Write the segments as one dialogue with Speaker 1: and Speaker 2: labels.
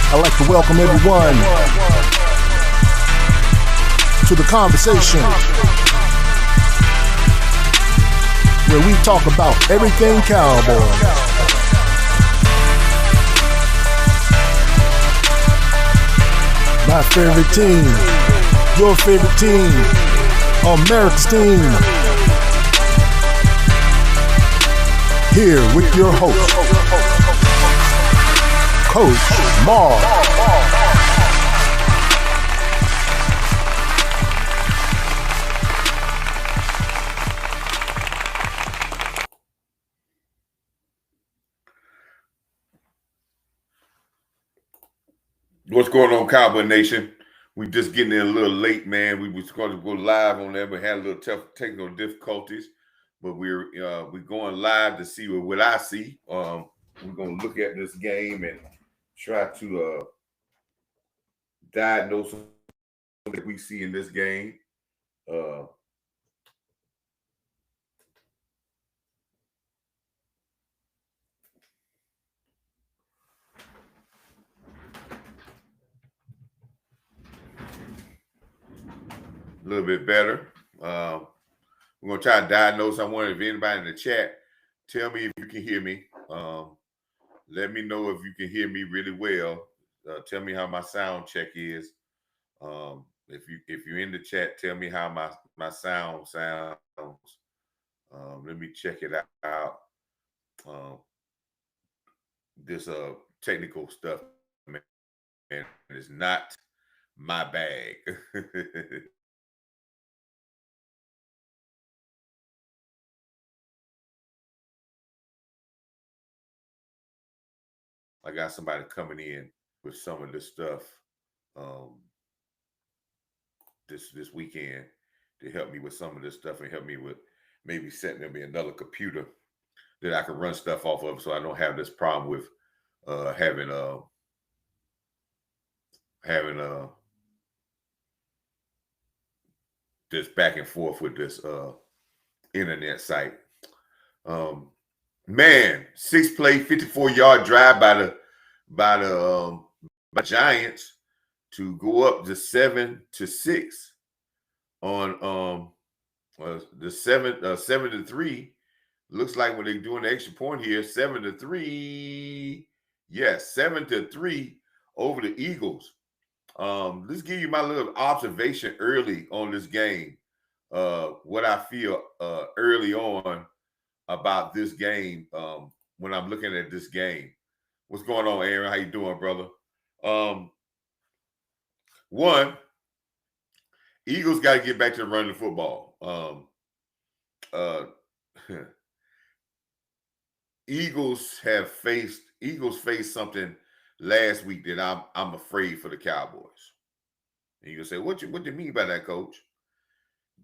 Speaker 1: I'd like to welcome everyone to the conversation where we talk about everything Cowboys. My favorite team, your favorite team, America's team. Here with your host, Coach Marv.
Speaker 2: What's going on, Cowboy Nation? We just getting in a little late, man. We was going to go live on there, but had a little tough technical difficulties. But we're going live to see what I see. We're going to look at this game and try to diagnose what we see in this game. A little bit better. We're going to try to diagnose. I wonder if anybody in the chat, tell me if you can hear me. Let me know if you can hear me really well. Tell me how my sound check is. If you're in the chat, tell me how my sound sounds. Let me check it out. This technical stuff, man, is not my bag. I got somebody coming in with some of this stuff this weekend to help me with some of this stuff and help me with maybe setting me another computer that I can run stuff off of, so I don't have this problem with having this back and forth with this internet site. Man, 6-play, 54-yard drive by the Giants to go up to 7-6 on the 7-3. Looks like when they're doing the extra point here, 7-3. Yes, 7-3 over the Eagles. Let's give you my little observation early on this game. What I feel early on about this game when I'm looking at this game. What's going on, Aaron? How you doing, brother? One, Eagles got to get back to running the football. Eagles faced something last week that I'm afraid for the Cowboys. And you can say, what do you mean by that, Coach?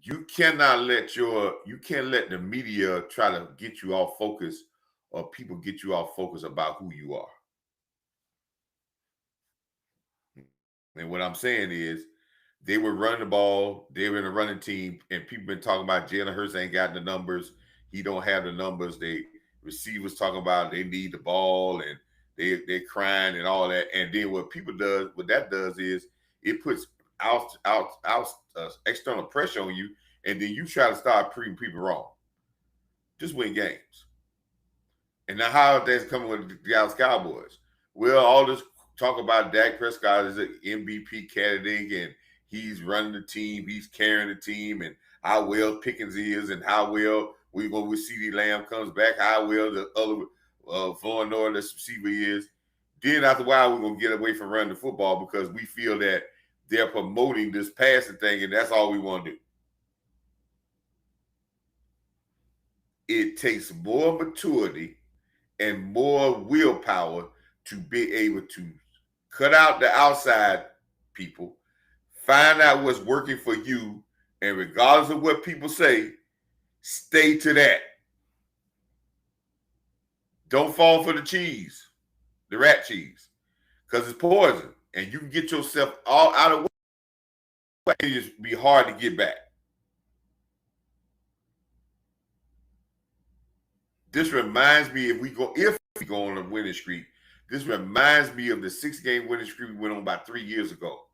Speaker 2: You can't let the media try to get you off focus, or people get you off focus about who you are. And what I'm saying is, they were running the ball, they were in a running team, and people been talking about Jalen Hurts ain't got the numbers. He don't have the numbers. They receivers talking about they need the ball, and they're crying and all that. And then what that does is it puts out external pressure on you, and then you try to start proving people wrong. Just win games. And now how that's coming with the Dallas Cowboys? Well, all this talk about Dak Prescott is an MVP candidate, and he's running the team, he's carrying the team, and how well Pickens is, and how well we CeeDee Lamb comes back, how well the other Von Noy, the receiver is. Then after a while, we're going to get away from running the football because we feel that they're promoting this passing thing, and that's all we want to do. It takes more maturity and more willpower to be able to cut out the outside people, find out what's working for you, and regardless of what people say, stay to that. Don't fall for the cheese, the rat cheese, because it's poison, and you can get yourself all out of the way. It just be hard to get back. This reminds me, if we go on a winning streak, This reminds me of the 6-game winning streak we went on about 3 years ago,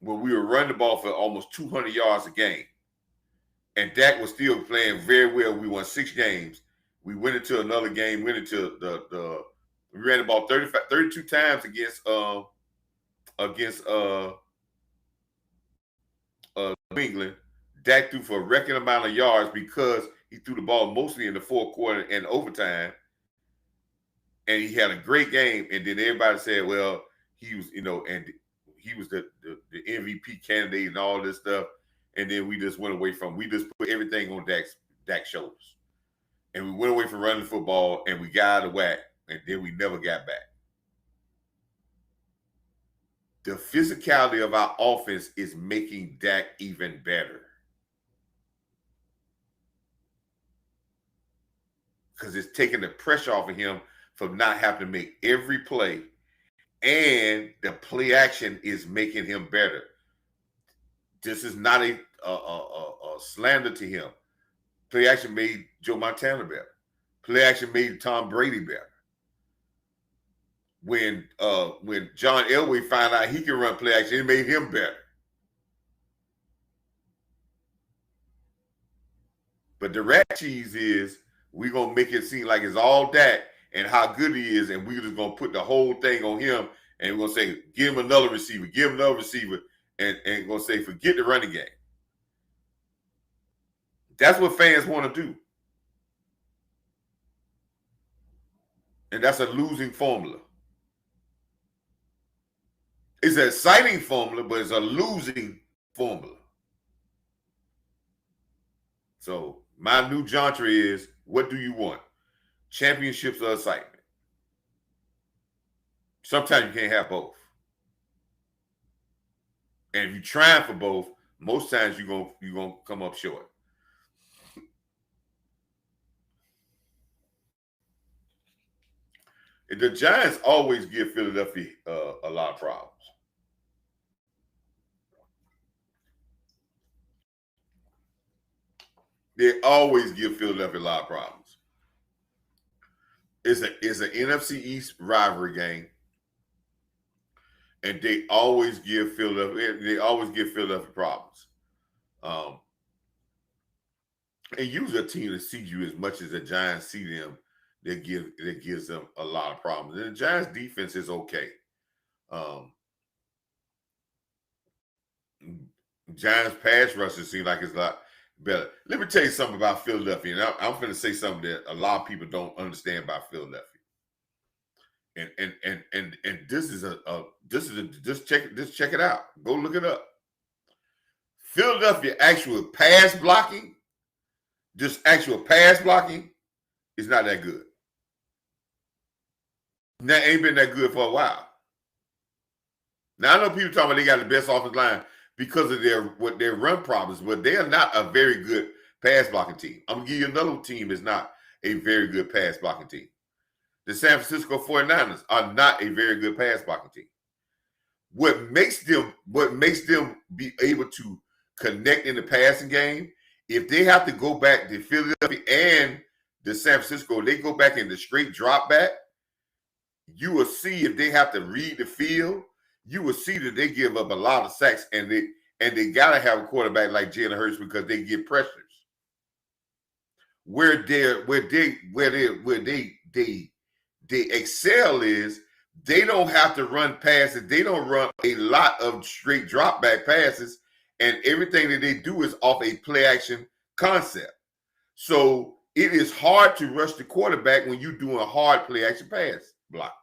Speaker 2: when we were running the ball for almost 200 yards a game. And Dak was still playing very well. We won 6 games. We went into another game, we ran the ball 32 times against New England. Dak threw for a record amount of yards because he threw the ball mostly in the fourth quarter and overtime. And he had a great game. And then everybody said, well, he was, and he was the MVP candidate and all this stuff. And then we just went away we just put everything on Dak's shoulders. And we went away from running the football, and we got out of whack, and then we never got back. The physicality of our offense is making Dak even better, because it's taking the pressure off of him from not having to make every play, and the play action is making him better. This is not a slander to him. Play action made Joe Montana better. Play action made Tom Brady better. When John Elway found out he can run play action, it made him better. But the rat cheese is, we're going to make it seem like it's all Dak and how good he is, and we're just going to put the whole thing on him, and we're going to say, give him another receiver, and going to say, forget the running game. That's what fans want to do. And that's a losing formula. It's an exciting formula, but it's a losing formula. So my new mantra is, what do you want? Championships or excitement? Sometimes you can't have both. And if you're trying for both, most times you're gonna come up short. The Giants always give Philadelphia a lot of problems. They always give Philadelphia a lot of problems. It's an NFC East rivalry game, and they always give Philadelphia problems. And usually a team that sees you as much as the Giants see them, that gives them a lot of problems. And the Giants defense is okay. Giants pass rushers seem like it's a lot better. Let me tell you something about Philadelphia. And I'm going to say something that a lot of people don't understand about Philadelphia. And just check it out. Go look it up. Philadelphia actual pass blocking is not that good. That ain't been that good for a while. Now, I know people talking about they got the best offensive line because of their run problems, but they are not a very good pass blocking team. I'm going to give you another team that's not a very good pass blocking team. The San Francisco 49ers are not a very good pass blocking team. What makes them be able to connect in the passing game, if they have to go back to Philadelphia and the San Francisco, they go back in the straight drop back, you will see if they have to read the field, you will see that they give up a lot of sacks, and they gotta have a quarterback like Jalen Hurts because they get pressures. Where they excel is they don't have to run passes. They don't run a lot of straight drop back passes, and everything that they do is off a play action concept. So it is hard to rush the quarterback when you're doing a hard play action pass block.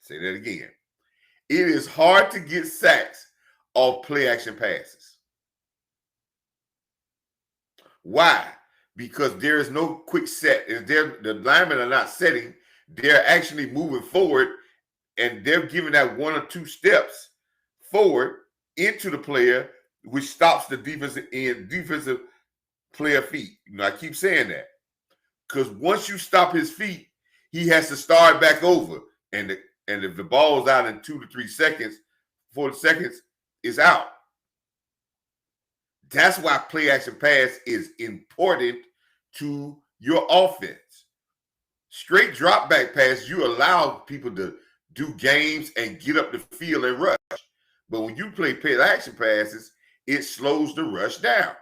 Speaker 2: Say that again. It is hard to get sacks off play action passes. Why? Because there is no quick set. The linemen are not setting. They're actually moving forward, and they're giving that one or two steps forward into the player, which stops the defensive player feet. I keep saying that because once you stop his feet, he has to start back over, and if the ball's out in 2 to 3 seconds, 4 seconds, is out. That's why play action pass is important to your offense. Straight drop back pass, you allow people to do games and get up the field and rush. But when you play play action passes, it slows the rush down.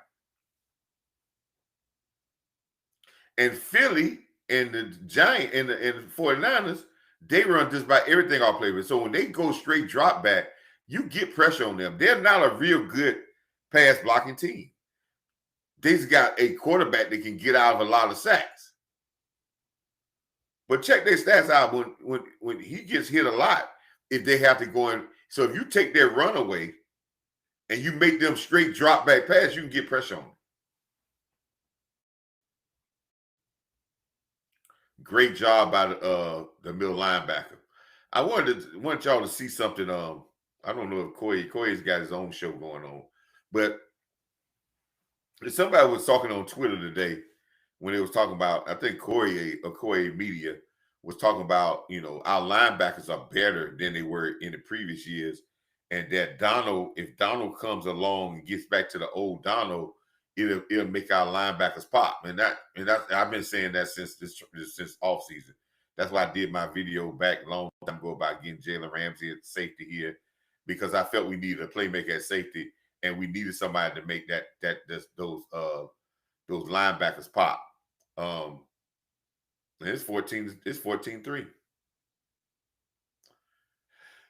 Speaker 2: And Philly and the Giant and the 49ers, they run just about everything off play. So when they go straight drop back, you get pressure on them. They're not a real good pass blocking team. They've got a quarterback that can get out of a lot of sacks. But check their stats out when he gets hit a lot, if they have to go in. So if you take their run away and you make them straight drop back pass, you can get pressure on them. Great job by the middle linebacker. I want y'all to see something. I don't know if Corey's got his own show going on, but somebody was talking on Twitter today when it was talking about, I think Corey Media was talking about, our linebackers are better than they were in the previous years. And that if Donald comes along and gets back to the old Donald, it'll make our linebackers pop. And I've been saying that since off season. That's why I did my video back a long time ago about getting Jalen Ramsey at safety here, because I felt we needed a playmaker at safety, and we needed somebody to make those linebackers pop. It's 14-3.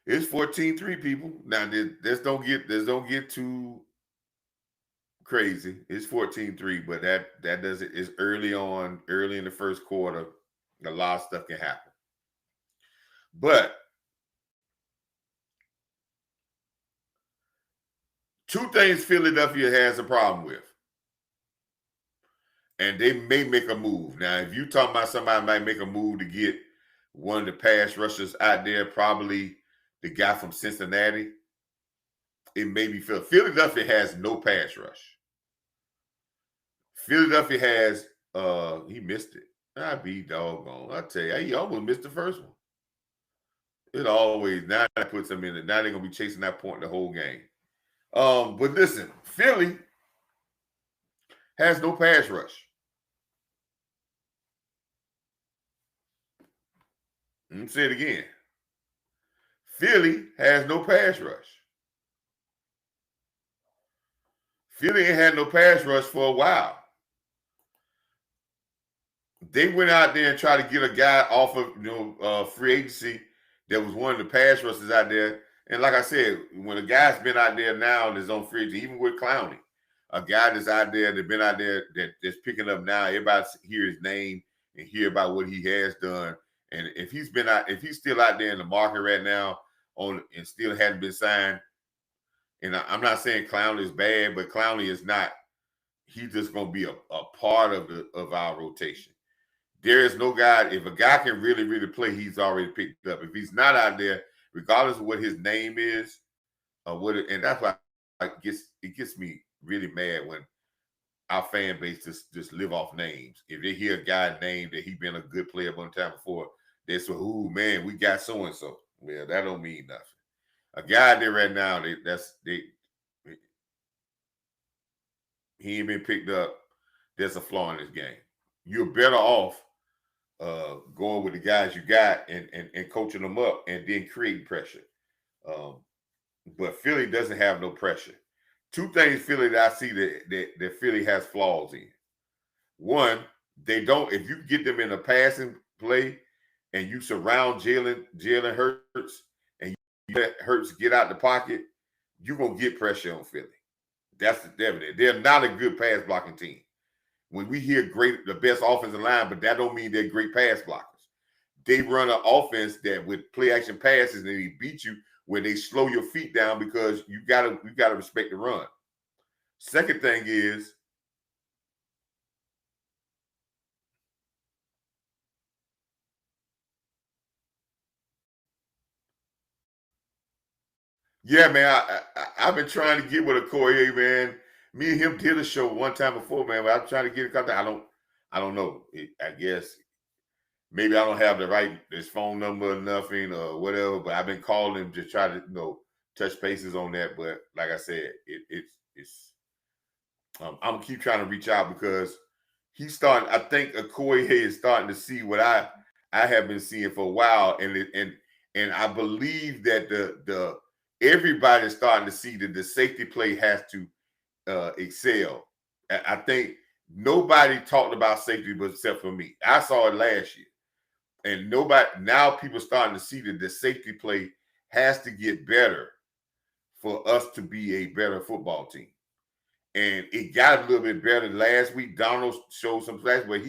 Speaker 2: It's 14-3, people. Now this don't get too crazy. It's 14-3, but that doesn't. It's early in the first quarter. A lot of stuff can happen. But two things Philadelphia has a problem with, and they may make a move. Now, if you talking about somebody might make a move to get one of the pass rushers out there, probably the guy from Cincinnati, it may be Philadelphia has no pass rush. Philadelphia has he missed it. I be doggone. I tell you, he almost missed the first one. It always, now that puts them in it. Now they're gonna be chasing that point the whole game. But listen, Philly has no pass rush. Let me say it again. Philly has no pass rush. Philly ain't had no pass rush for a while. They went out there and tried to get a guy off of free agency that was one of the pass rushers out there. And like I said, when a guy's been out there now and is on free agency, even with Clowney, a guy that's out there that's been out there that's picking up now, everybody hear his name and hear about what he has done. And if he's still out there in the market right now and still hadn't been signed, and I'm not saying Clowney is bad, but Clowney is not. He's just going to be a part of our rotation. There is no guy. If a guy can really, really play, he's already picked up. If he's not out there, regardless of what his name is, and that's why it gets me really mad when our fan base just live off names. If they hear a guy named that he been a good player one time before, they say, "Ooh, man, we got so and so." Well, that don't mean nothing. A guy there right now, he ain't been picked up. There's a flaw in this game. You're better off going with the guys you got and coaching them up and then creating pressure. But Philly doesn't have no pressure. Two things Philly that I see that Philly has flaws in. One, they don't. If you get them in a passing play and you surround Jalen Hurts and you let Hurts get out the pocket, you're gonna get pressure on Philly. That's evident. They're not a good pass blocking team. When we hear the best offensive line, but that don't mean they're great pass blockers. They run an offense that with play action passes and they beat you when they slow your feet down because you gotta respect the run. Second thing is yeah, man. I've been trying to get with a Corey, man. Me and him did a show one time before, man. But I'm trying to get in contact. I don't know. I guess maybe I don't have his phone number or nothing or whatever. But I've been calling him to try to touch bases on that. But like I said, it's I'm gonna keep trying to reach out because he's starting. I think Corey is starting to see what I I have been seeing for a while, and I believe that the everybody's starting to see that the safety play has to excel. I think nobody talked about safety but except for me. I saw it last year, and nobody now people starting to see that the safety play has to get better for us to be a better football team. And it got a little bit better last week. Donald showed some flash, but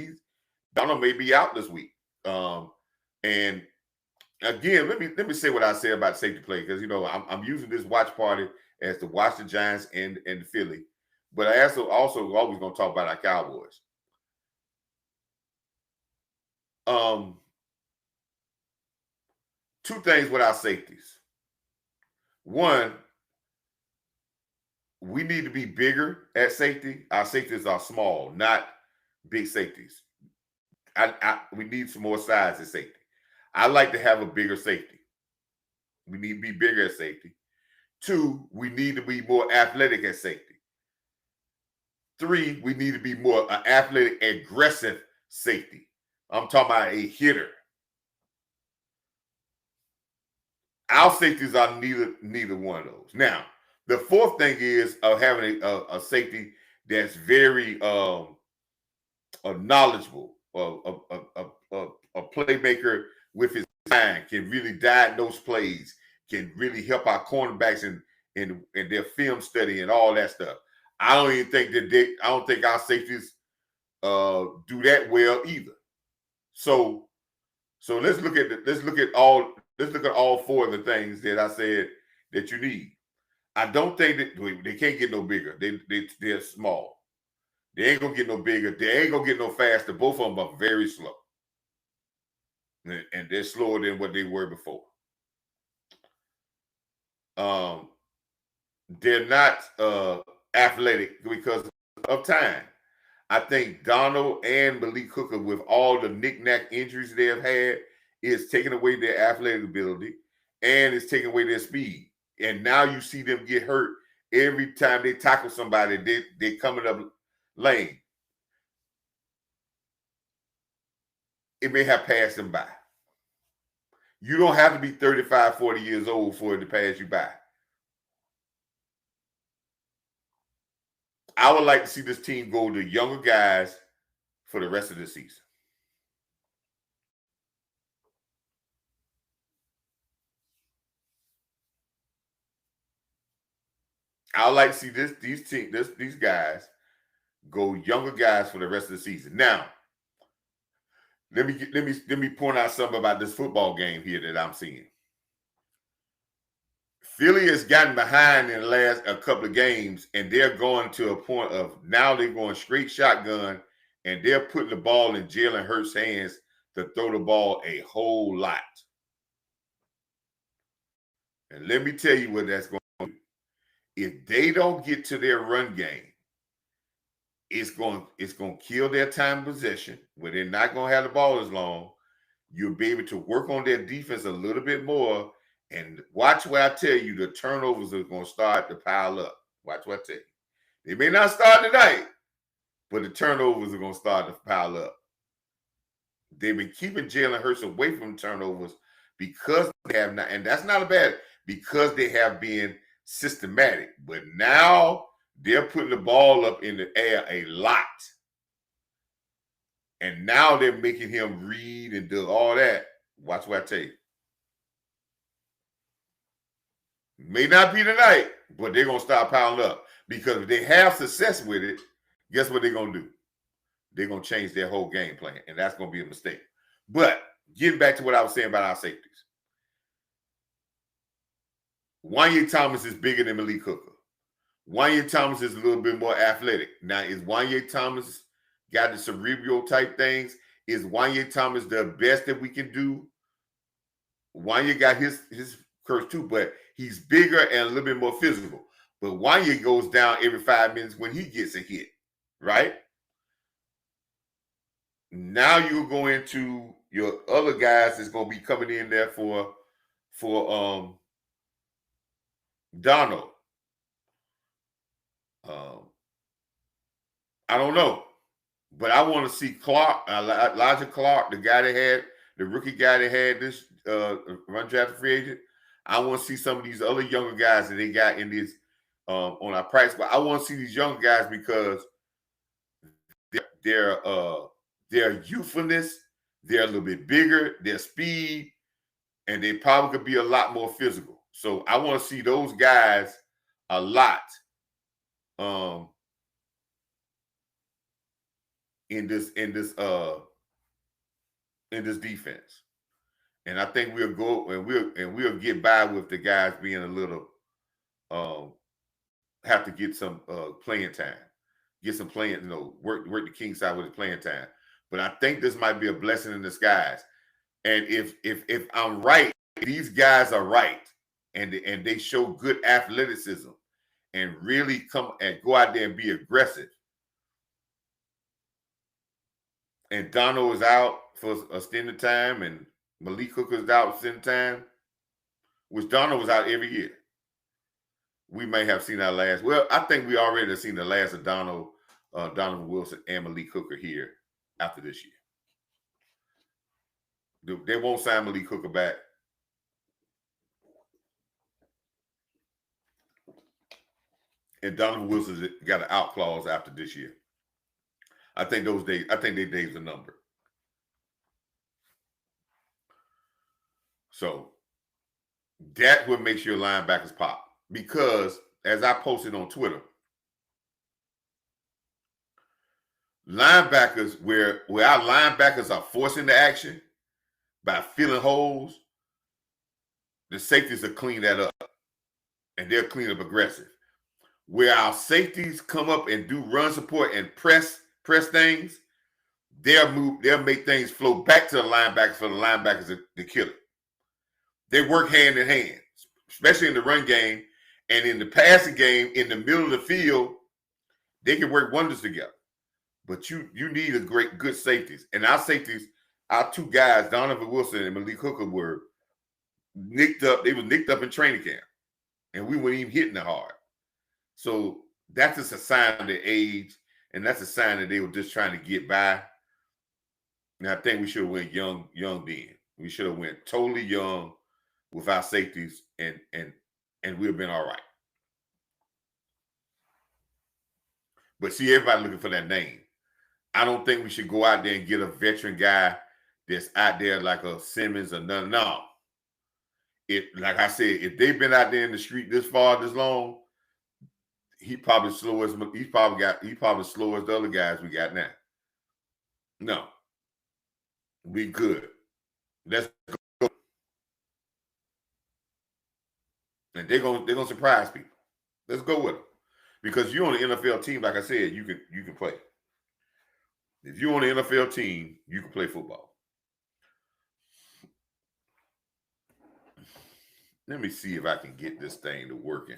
Speaker 2: Donald may be out this week. And again, let me say what I said about safety play, because I'm using this watch party as to watch the Giants and the Philly, but I also always going to talk about our Cowboys. Two things with our safeties. One, we need to be bigger at safety. Our safeties are small, not big safeties. We need some more size at safety. I like to have a bigger safety. We need to be bigger at safety. Two, we need to be more athletic at safety. Three, we need to be more athletic, aggressive safety. I'm talking about a hitter. Our safeties are neither one of those. Now, the fourth thing is having a safety that's very knowledgeable, a playmaker with his mind, can really diagnose plays, can really help our cornerbacks in their film study and all that stuff. I don't even think I don't think our safeties do that well either. So let's look at all four of the things that I said that you need. I don't think that they can't get no bigger. They're small. They ain't gonna get no bigger. They ain't gonna get no faster. Both of them are very slow, and they're slower than what they were before. They're not athletic because of time. I think Donald and Malik Hooker, with all the knick-knack injuries they have had, is taking away their athletic ability and it's taking away their speed. And now you see them get hurt every time they tackle somebody. They're coming up lane. It may have passed them by. You don't have to be 35, 40 years old for it to pass you by. I would like to see this team go to younger guys for the rest of the season. I would like to see these guys go younger guys for the rest of the season. Now, let me point out something about this football game here that I'm seeing. Philly has gotten behind in the last a couple of games, and they're going to a point of now they're going straight shotgun, and they're putting the ball in Jalen Hurts' hands to throw the ball a whole lot. And let me tell you what that's going to do. If they don't get to their run game, it's going to kill their time of possession, where they're not going to have the ball as long. You'll be able to work on their defense a little bit more. And watch what I tell you, the turnovers are going to start to pile up. Watch what I tell you. They may not start tonight, but the turnovers are going to start to pile up. They've been keeping Jalen Hurts away from turnovers because they have not, and that's not a bad, because they have been systematic. But now they're putting the ball up in the air a lot. And now they're making him read and do all that. Watch what I tell you. May not be tonight, but they're going to start piling up. Because if they have success with it, guess what they're going to do? They're going to change their whole game plan, and that's going to be a mistake. But getting back to what I was saying about our safeties. Wanye Thomas is bigger than Malik Hooker. Wanye Thomas is a little bit more athletic. Now, is Wanye Thomas got the cerebral type things? Is Wanye Thomas the best that we can do? Wanye got his curse too, but he's bigger and a little bit more physical. But Wanye goes down every 5 minutes when he gets a hit, right? Now you go into your other guys that's going to be coming in there for Donald. I don't know, but I want to see Clark, Elijah Clark, the guy they had the rookie guy that had this undrafted free agent. I want to see some of these other younger guys that they got in this on our price. But I want to see these younger guys because their youthfulness, they're a little bit bigger, their speed, and they probably could be a lot more physical. So I want to see those guys a lot in this defense. And I think we'll go and we'll get by with the guys being a little have to get some playing time. Get some playing, work the king side with his playing time. But I think this might be a blessing in disguise. And if I'm right, these guys are right, and they show good athleticism and really come and go out there and be aggressive. And Dono is out for a extended time, and Malik Hooker is out for extended time, which Dono was out every year. We may have seen our last. Well, I think we already have seen the last of Donovan Wilson and Malik Hooker here after this year. They won't sign Malik Hooker back. And Donovan Wilson's got an out clause after this year. I think their days are numbered. So that what makes your linebackers pop. Because as I posted on Twitter, linebackers where our linebackers are forcing the action by filling holes, the safeties will clean that up, and they'll clean up aggressive. Where our safeties come up and do run support and press things, they'll make things flow back to the linebackers for the linebackers to kill it. They work hand in hand, especially in the run game, and in the passing game, in the middle of the field, they can work wonders together. But you need good safeties. And our safeties, our two guys, Donovan Wilson and Malik Hooker, were nicked up. They were nicked up in training camp. And we weren't even hitting it hard. So that's just a sign of their age. And that's a sign that they were just trying to get by. And I think we should have went young then. We should have went totally young with our safeties and we'd have been all right. But see, everybody looking for that name. I don't think we should go out there and get a veteran guy that's out there like a Simmons or none. No. Like I said, if they've been out there in the street this far, this long, he's probably slow as the other guys we got now. No. We good. Let's go. And they're gonna surprise people. Let's go with them. Because you're on an NFL team, like I said, you can play. If you're on an NFL team, you can play football. Let me see if I can get this thing to working.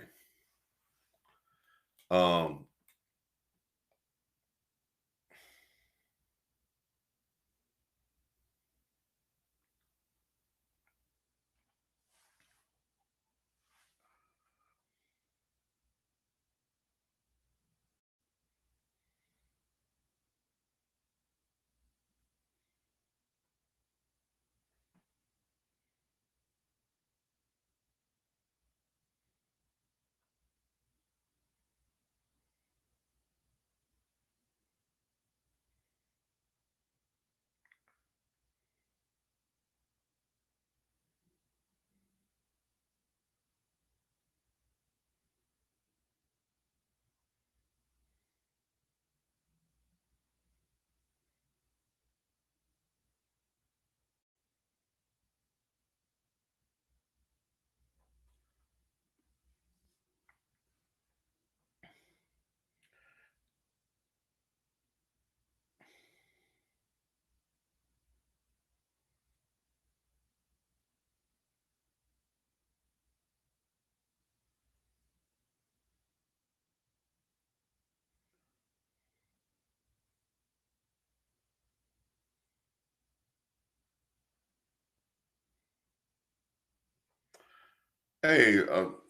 Speaker 2: Hey,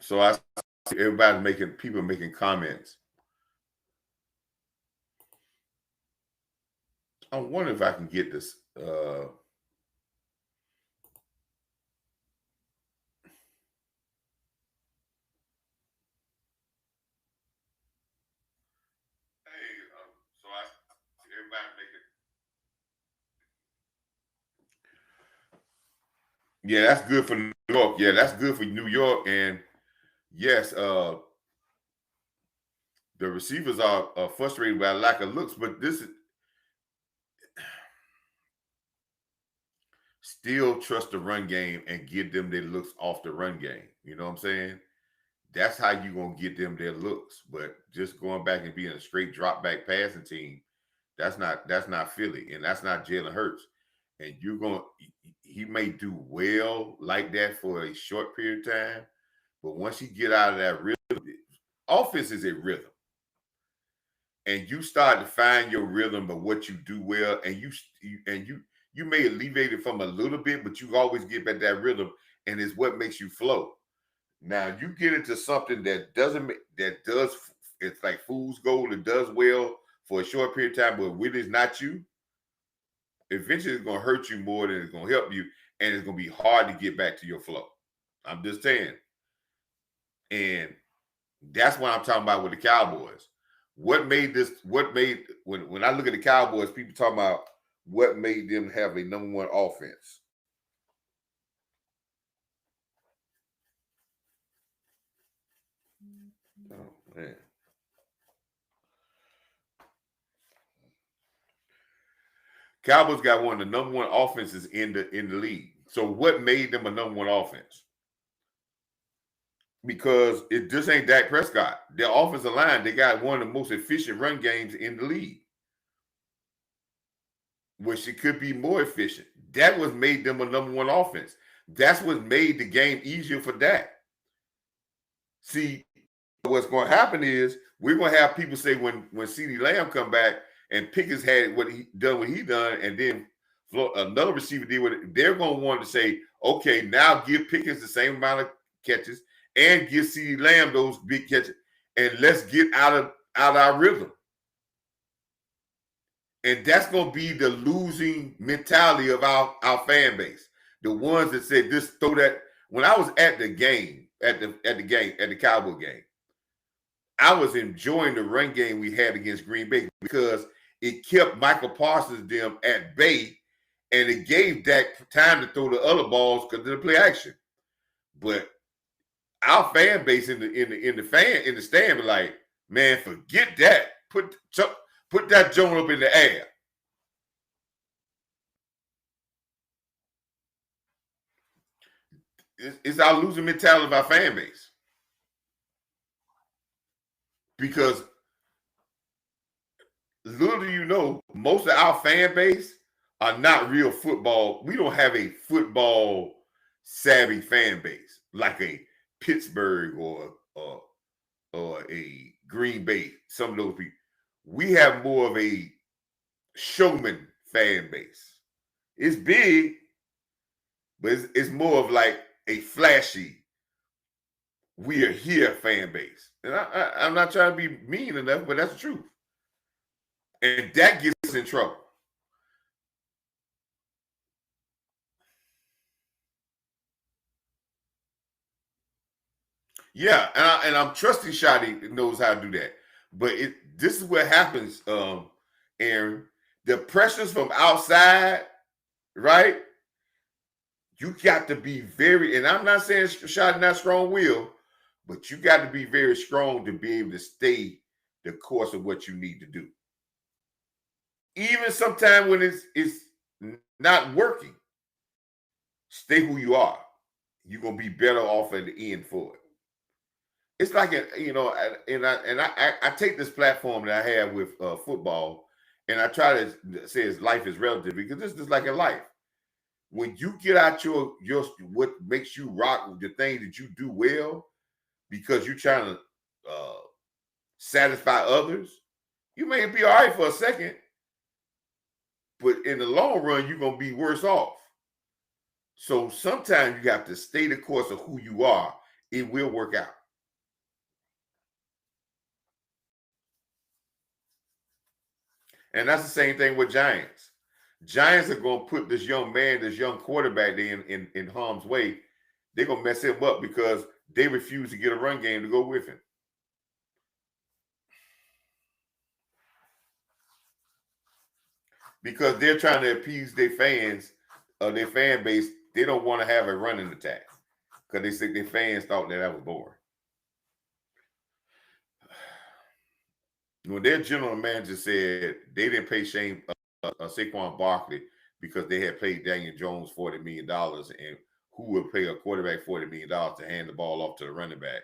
Speaker 2: so I see everybody people making comments. I wonder if I can get this. Yeah, that's good for New York. Yeah, that's good for New York. And yes, the receivers are frustrated by lack of looks, but this is still trust the run game and get them their looks off the run game. You know what I'm saying? That's how you gonna get them their looks. But just going back and being a straight drop back passing team, that's not Philly, and that's not Jalen Hurts. And you're gonna he may do well like that for a short period of time, but once you get out of that rhythm, offense is a rhythm, and you start to find your rhythm of what you do well, and you may alleviate it from a little bit, but you always get back that rhythm, and it's what makes you flow. Now you get into something that does it's like fool's gold. It does well for a short period of time, but when it's not you, eventually it's gonna hurt you more than it's gonna help you, and it's gonna be hard to get back to your flow. I'm just saying, and that's what I'm talking about with the Cowboys. What made when I look at the Cowboys, people talking about what made them have a number one offense. Oh man. Cowboys got one of the number one offenses in the league. So what made them a number one offense? Because it just ain't Dak Prescott. Their offensive line, they got one of the most efficient run games in the league, which it could be more efficient. That was made them a number one offense. That's what made the game easier for Dak. See, what's going to happen is we're going to have people say when CeeDee Lamb come back and Pickens had what he done, and then another receiver did what they're going to want to say, okay, now give Pickens the same amount of catches and give CeeDee Lamb those big catches, and let's get out of our rhythm. And that's going to be the losing mentality of our fan base. The ones that said just throw that. When I was at the game, at the Cowboy game, I was enjoying the run game we had against Green Bay because it kept Michael Parsons them at bay, and it gave Dak time to throw the other balls because of the play action. But our fan base in the stand was like, man, forget that. Put that joint up in the air. It's our losing mentality of our fan base. Because little do you know, most of our fan base are not real football. We don't have a football savvy fan base like a Pittsburgh or a Green Bay. Some of those people. We have more of a showman fan base. It's big, but it's more of like a flashy, we are here fan base. And I'm not trying to be mean enough, but that's the truth. And that gets us in trouble. Yeah, and I'm trusting Shotty knows how to do that. But this is what happens, Aaron. The pressures from outside, right? You got to be very, and I'm not saying Shotty not strong will, but you got to be very strong to be able to stay the course of what you need to do. Even sometimes when it's not working, stay who you are. You're gonna be better off at the end for it. It's like I take this platform that I have with football, and I try to say life is relative because this is like a life. When you get out your what makes you rock the things that you do well, because you're trying to satisfy others, you may be all right for a second, but in the long run, you're gonna be worse off. So sometimes you have to stay the course of who you are. It will work out. And that's the same thing with Giants. Giants are going to put this young man, this young quarterback in harm's way. They're going to mess him up because they refuse to get a run game to go with him. because they're trying to appease their fans, their fan base. They don't want to have a running attack because they think their fans thought that was boring. When their general manager said they didn't pay Saquon Barkley because they had paid Daniel Jones $40 million, and who would pay a quarterback $40 million to hand the ball off to the running back,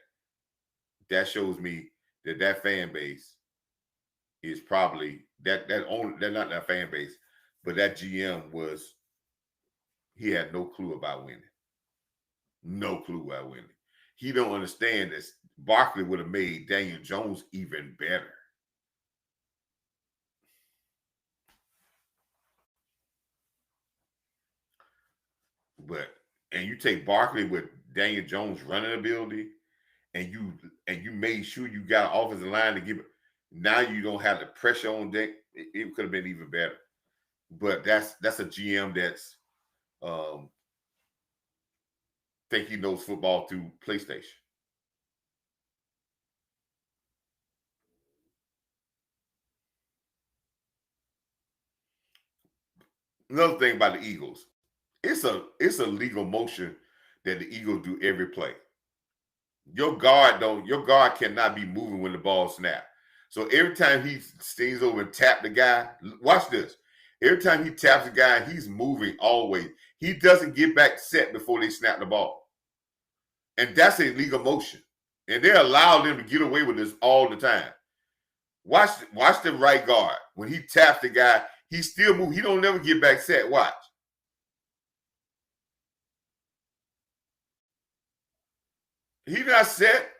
Speaker 2: that shows me that fan base is probably they're not that fan base, but that GM he had no clue about winning. No clue about winning. He don't understand that Barkley would have made Daniel Jones even better. And you take Barkley with Daniel Jones running ability, and you made sure you got an offensive line to give it. Now you don't have the pressure on deck. It could have been even better. But that's a GM that's think he knows football through PlayStation. Another thing about the Eagles, it's a legal motion that the Eagles do every play. Your guard cannot be moving when the ball snaps. So every time he stings over and tap the guy, watch this. Every time he taps the guy, he's moving always. He doesn't get back set before they snap the ball. And that's a legal motion. And they allow them to get away with this all the time. Watch the right guard. When he taps the guy, he still moves. He don't never get back set. Watch. He not set.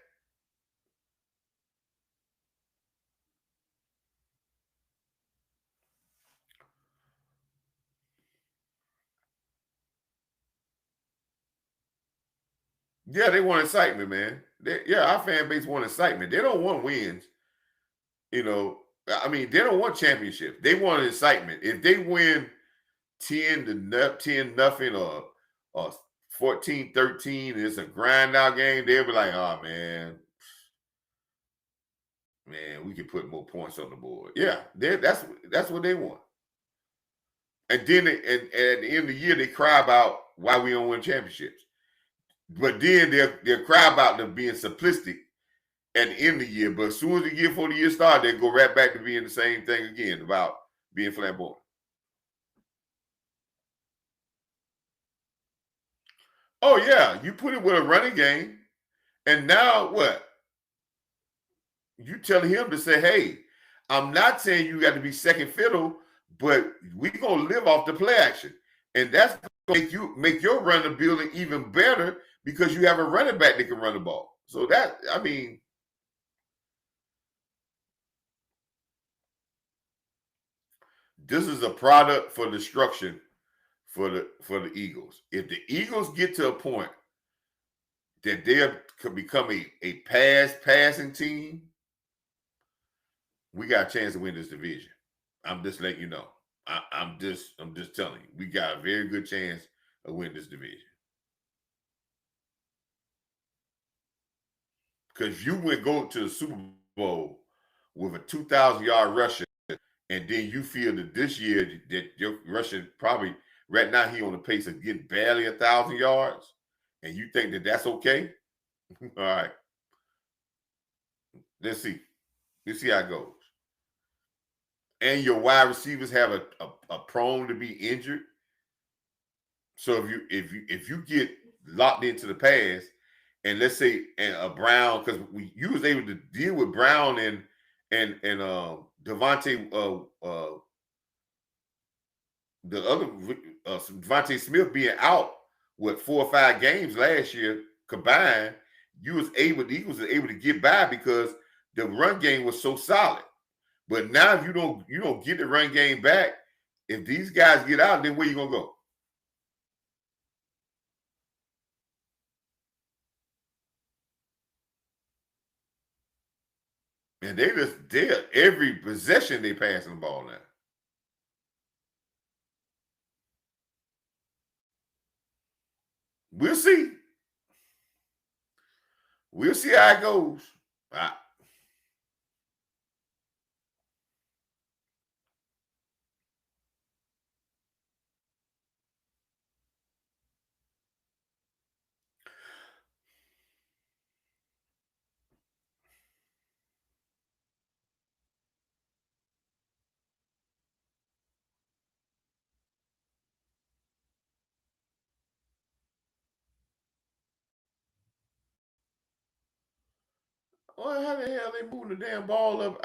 Speaker 2: Yeah, they want excitement, man. Our fan base want excitement. They don't want wins. They don't want championships. They want excitement. If they win 10 nothing or 14-13, and it's a grind out game, they'll be like, oh man, we can put more points on the board. Yeah, that's what they want. And then at the end of the year, they cry about why we don't win championships. But then they'll cry about them being simplistic at the end of the year. But as soon as the year before the year starts, they go right back to being the same thing again about being flamboyant. Oh yeah, you put it with a running game, and now what? You telling him to say, hey, I'm not saying you got to be second fiddle, but we're gonna live off the play action. And that's gonna make your running ability even better because you have a running back that can run the ball. So this is a product for destruction for the Eagles. If the Eagles get to a point that they could become a passing team, we got a chance to win this division. I'm just letting you know. I'm just telling you, we got a very good chance of winning this division. Because you would go to the Super Bowl with a 2,000-yard rusher, and then you feel that this year that your rusher probably right now he on the pace of getting barely 1,000 yards, and you think that that's okay? All right, let's see. Let's see how it goes. And your wide receivers have a prone to be injured. So if you get locked into the pass, and let's say a Brown, because you was able to deal with Brown and Devontae, the other Devontae Smith being out with 4 or 5 games last year combined, the Eagles were able to get by because the run game was so solid. But now if you don't get the run game back, if these guys get out, then where you gonna go? And they're every possession they passing the ball now. We'll see. We'll see how it goes. Well, how the hell they moving the damn ball up?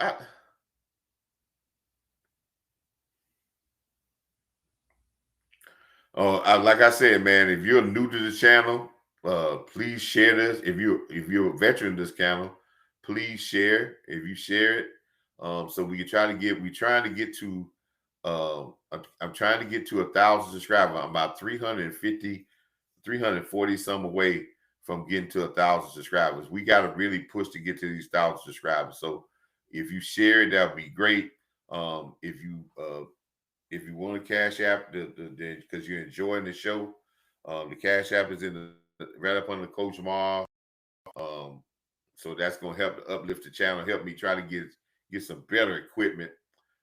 Speaker 2: Like I said, man, if you're new to the channel, please share this. If you're a veteran of this channel, please share. If you share it, so we can try to get. We trying to get to. I'm trying to get to 1,000 subscribers. I'm about 350, 340 some away from getting to 1,000 subscribers. We got to really push to get to these 1,000 subscribers. So if you share it, that would be great. If you want to cash app because you're enjoying the show, the cash app is in right up under Coach Marv. Um, so that's gonna help to uplift the channel, help me try to get some better equipment.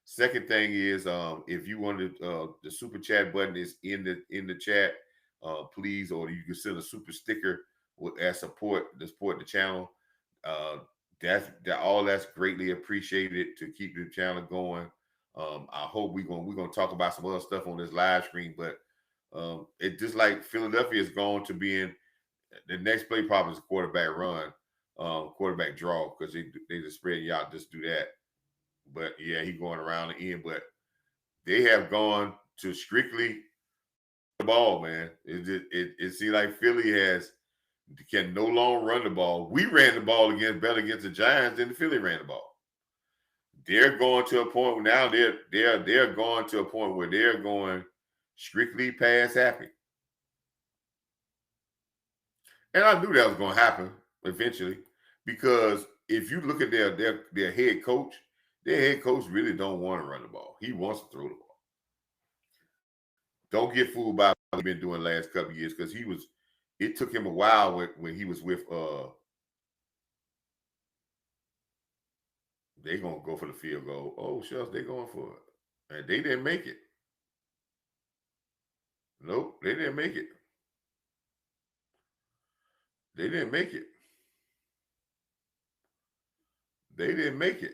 Speaker 2: Second thing is, if you want to, the super chat button is in the chat. Please, or you can send a super sticker with as support the channel. Uh, that all that's greatly appreciated to keep the channel going. I hope we're gonna talk about some other stuff on this live stream, but it just like Philadelphia is going to be in the next play probably is a quarterback run, quarterback draw because they just spread you out, just do that. But yeah, he going around the end, but they have gone to strictly the ball, man. It seems like Philly can no longer run the ball. We ran the ball better against the Giants than the Philly ran the ball. They're going to a point now. They're going to a point where they're going strictly pass happy, and I knew that was going to happen eventually because if you look at their head coach, their head coach really don't want to run the ball. He wants to throw the ball. Don't get fooled by what he's been doing the last couple of years because he was. It took him a while when he was with. They gonna go for the field goal. Oh shucks, they going for it, and they didn't make it. Nope, they didn't make it. They didn't make it. They didn't make it.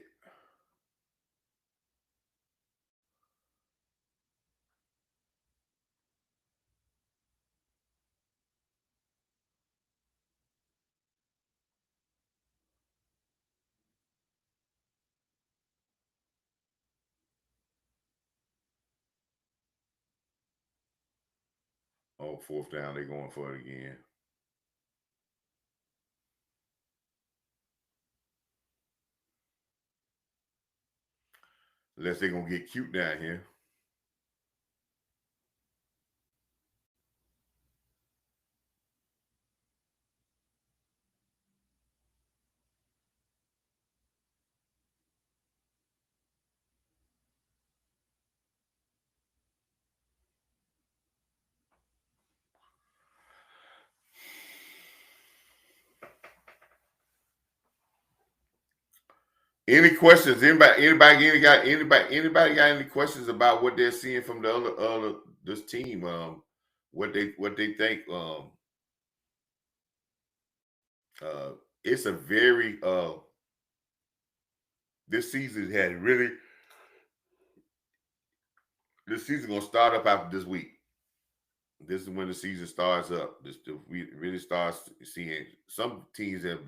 Speaker 2: Oh, fourth down, they going for it again. Unless they're gonna get cute down here. Any questions? Anybody got any questions about what they're seeing from the other this team? What they think? Uh, it's a very this season had really this season gonna start up after this week. This is when the season starts up. We really start seeing some teams that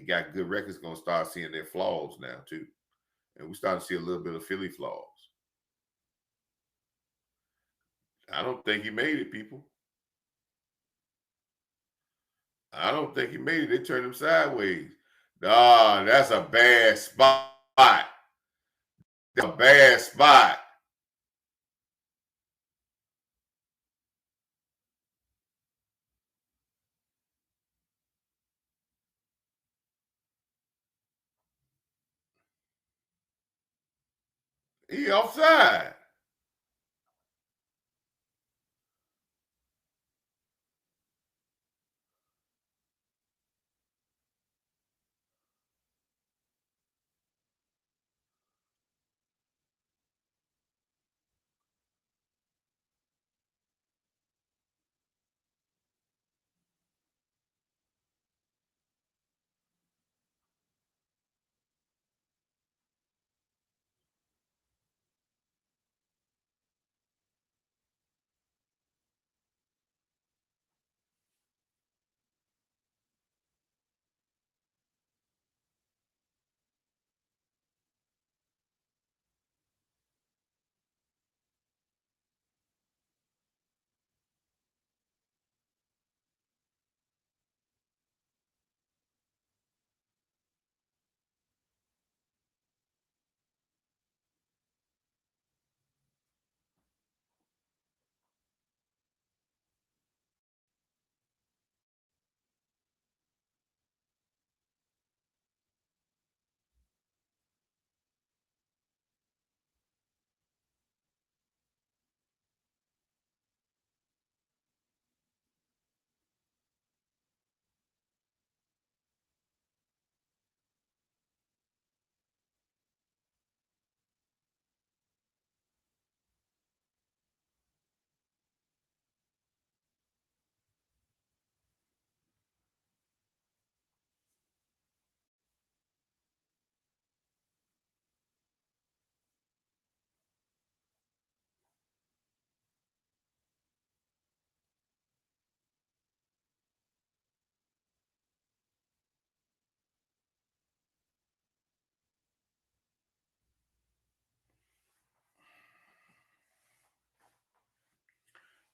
Speaker 2: got good records gonna start seeing their flaws now too, and we start to see a little bit of Philly flaws. I don't think he made it, people. I don't think he made it. They turned him sideways. Ah, that's a bad spot. That's a bad spot. He offside.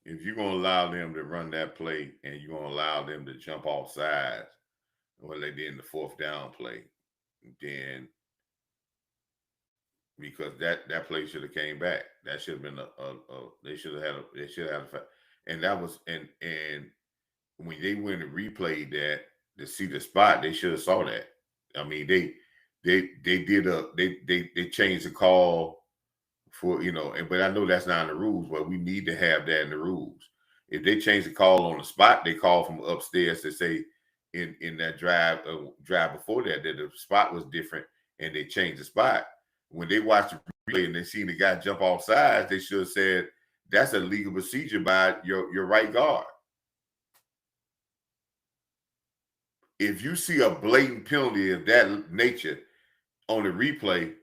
Speaker 2: if you're gonna allow them to run that play and you're gonna allow them to jump off sides, what they did in the fourth down play, then because that play should have came back. That should have been a they should have had and that was and when they went and replayed that to see the spot, they should have saw that. I mean, they did they changed the call for and but I know that's not in the rules, but we need to have that in the rules. If they change the call on the spot, they call from upstairs to say in that drive before that the spot was different and they changed the spot. When they watched the replay and they seen the guy jump off sides, they should have said that's a legal procedure by your right guard. If you see a blatant penalty of that nature on the replay,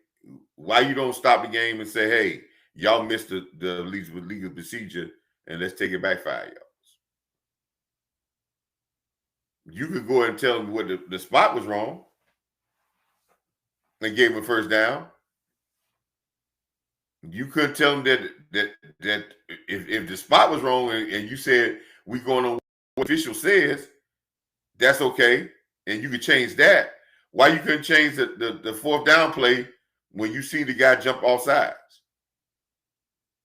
Speaker 2: why you don't stop the game and say, hey, y'all missed the legal procedure and let's take it back 5 yards. You could go ahead and tell them what the spot was wrong and gave them a first down. You couldn't tell them that if the spot was wrong and you said we're going on what official says, that's okay, and you could change that. Why you couldn't change the fourth down play when you see the guy jump off sides?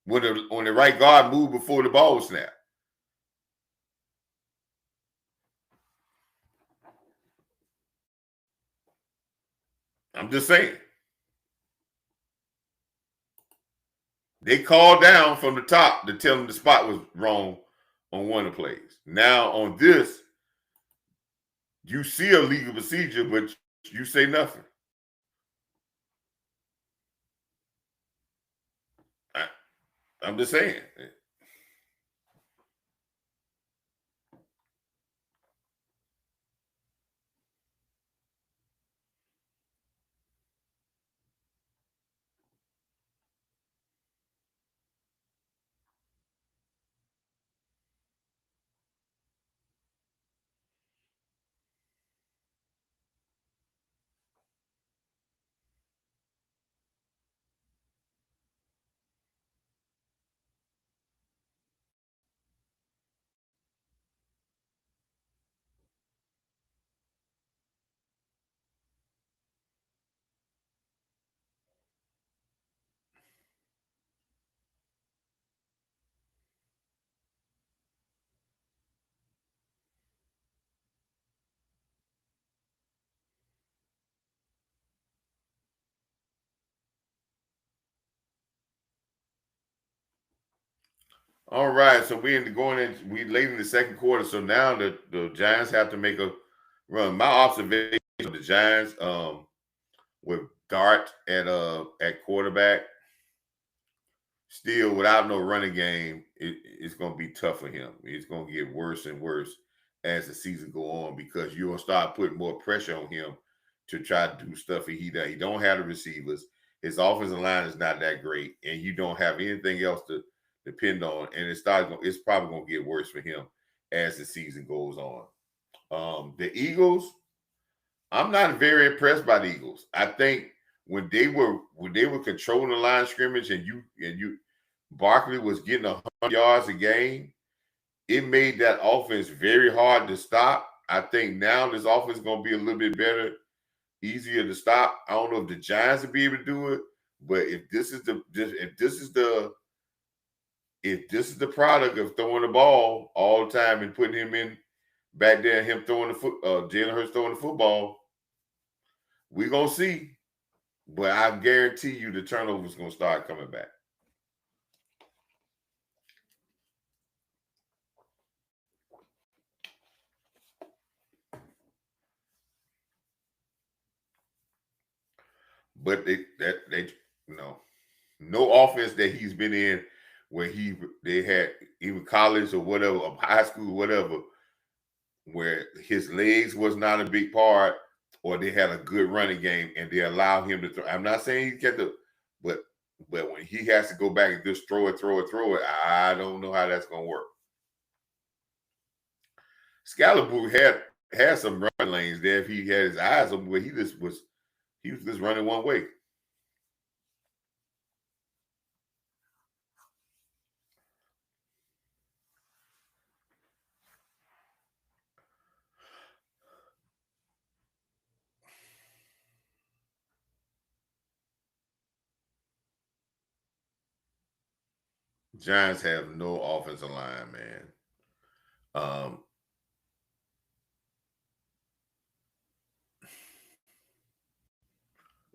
Speaker 2: When the right guard moved before the ball was snapped. I'm just saying. They called down from the top to tell them the spot was wrong on one of the plays. Now on this, you see a legal procedure, but you say nothing. I'm just saying. All right, so we late in the second quarter. So now the Giants have to make a run. My observation of the Giants, with Dart at quarterback, still without no running game, it's going to be tough for him. It's going to get worse and worse as the season go on because you're going to start putting more pressure on him to try to do stuff he does. He don't have the receivers. His offensive line is not that great, and you don't have anything else to depend on. And it's probably going to get worse for him as the season goes on. The Eagles, I'm not very impressed by the Eagles. I think when they were controlling the line of scrimmage and Barkley was getting 100 yards a game, it made that offense very hard to stop. I think now this offense is going to be a little bit better, easier to stop. I don't know if the Giants will be able to do it, but if this is the product of throwing the ball all the time and putting him in back there, him throwing Jalen Hurts throwing the football, we're gonna see. But I guarantee you the turnovers gonna start coming back. But no offense that he's been in where they had even college or whatever, or high school, whatever, where his legs was not a big part, or they had a good running game and they allow him to throw. I'm not saying he get but when he has to go back and just throw it, I don't know how that's gonna work. Scalaboo had some run lanes there if he had his eyes open, but he was just running one way. Giants have no offensive line, man.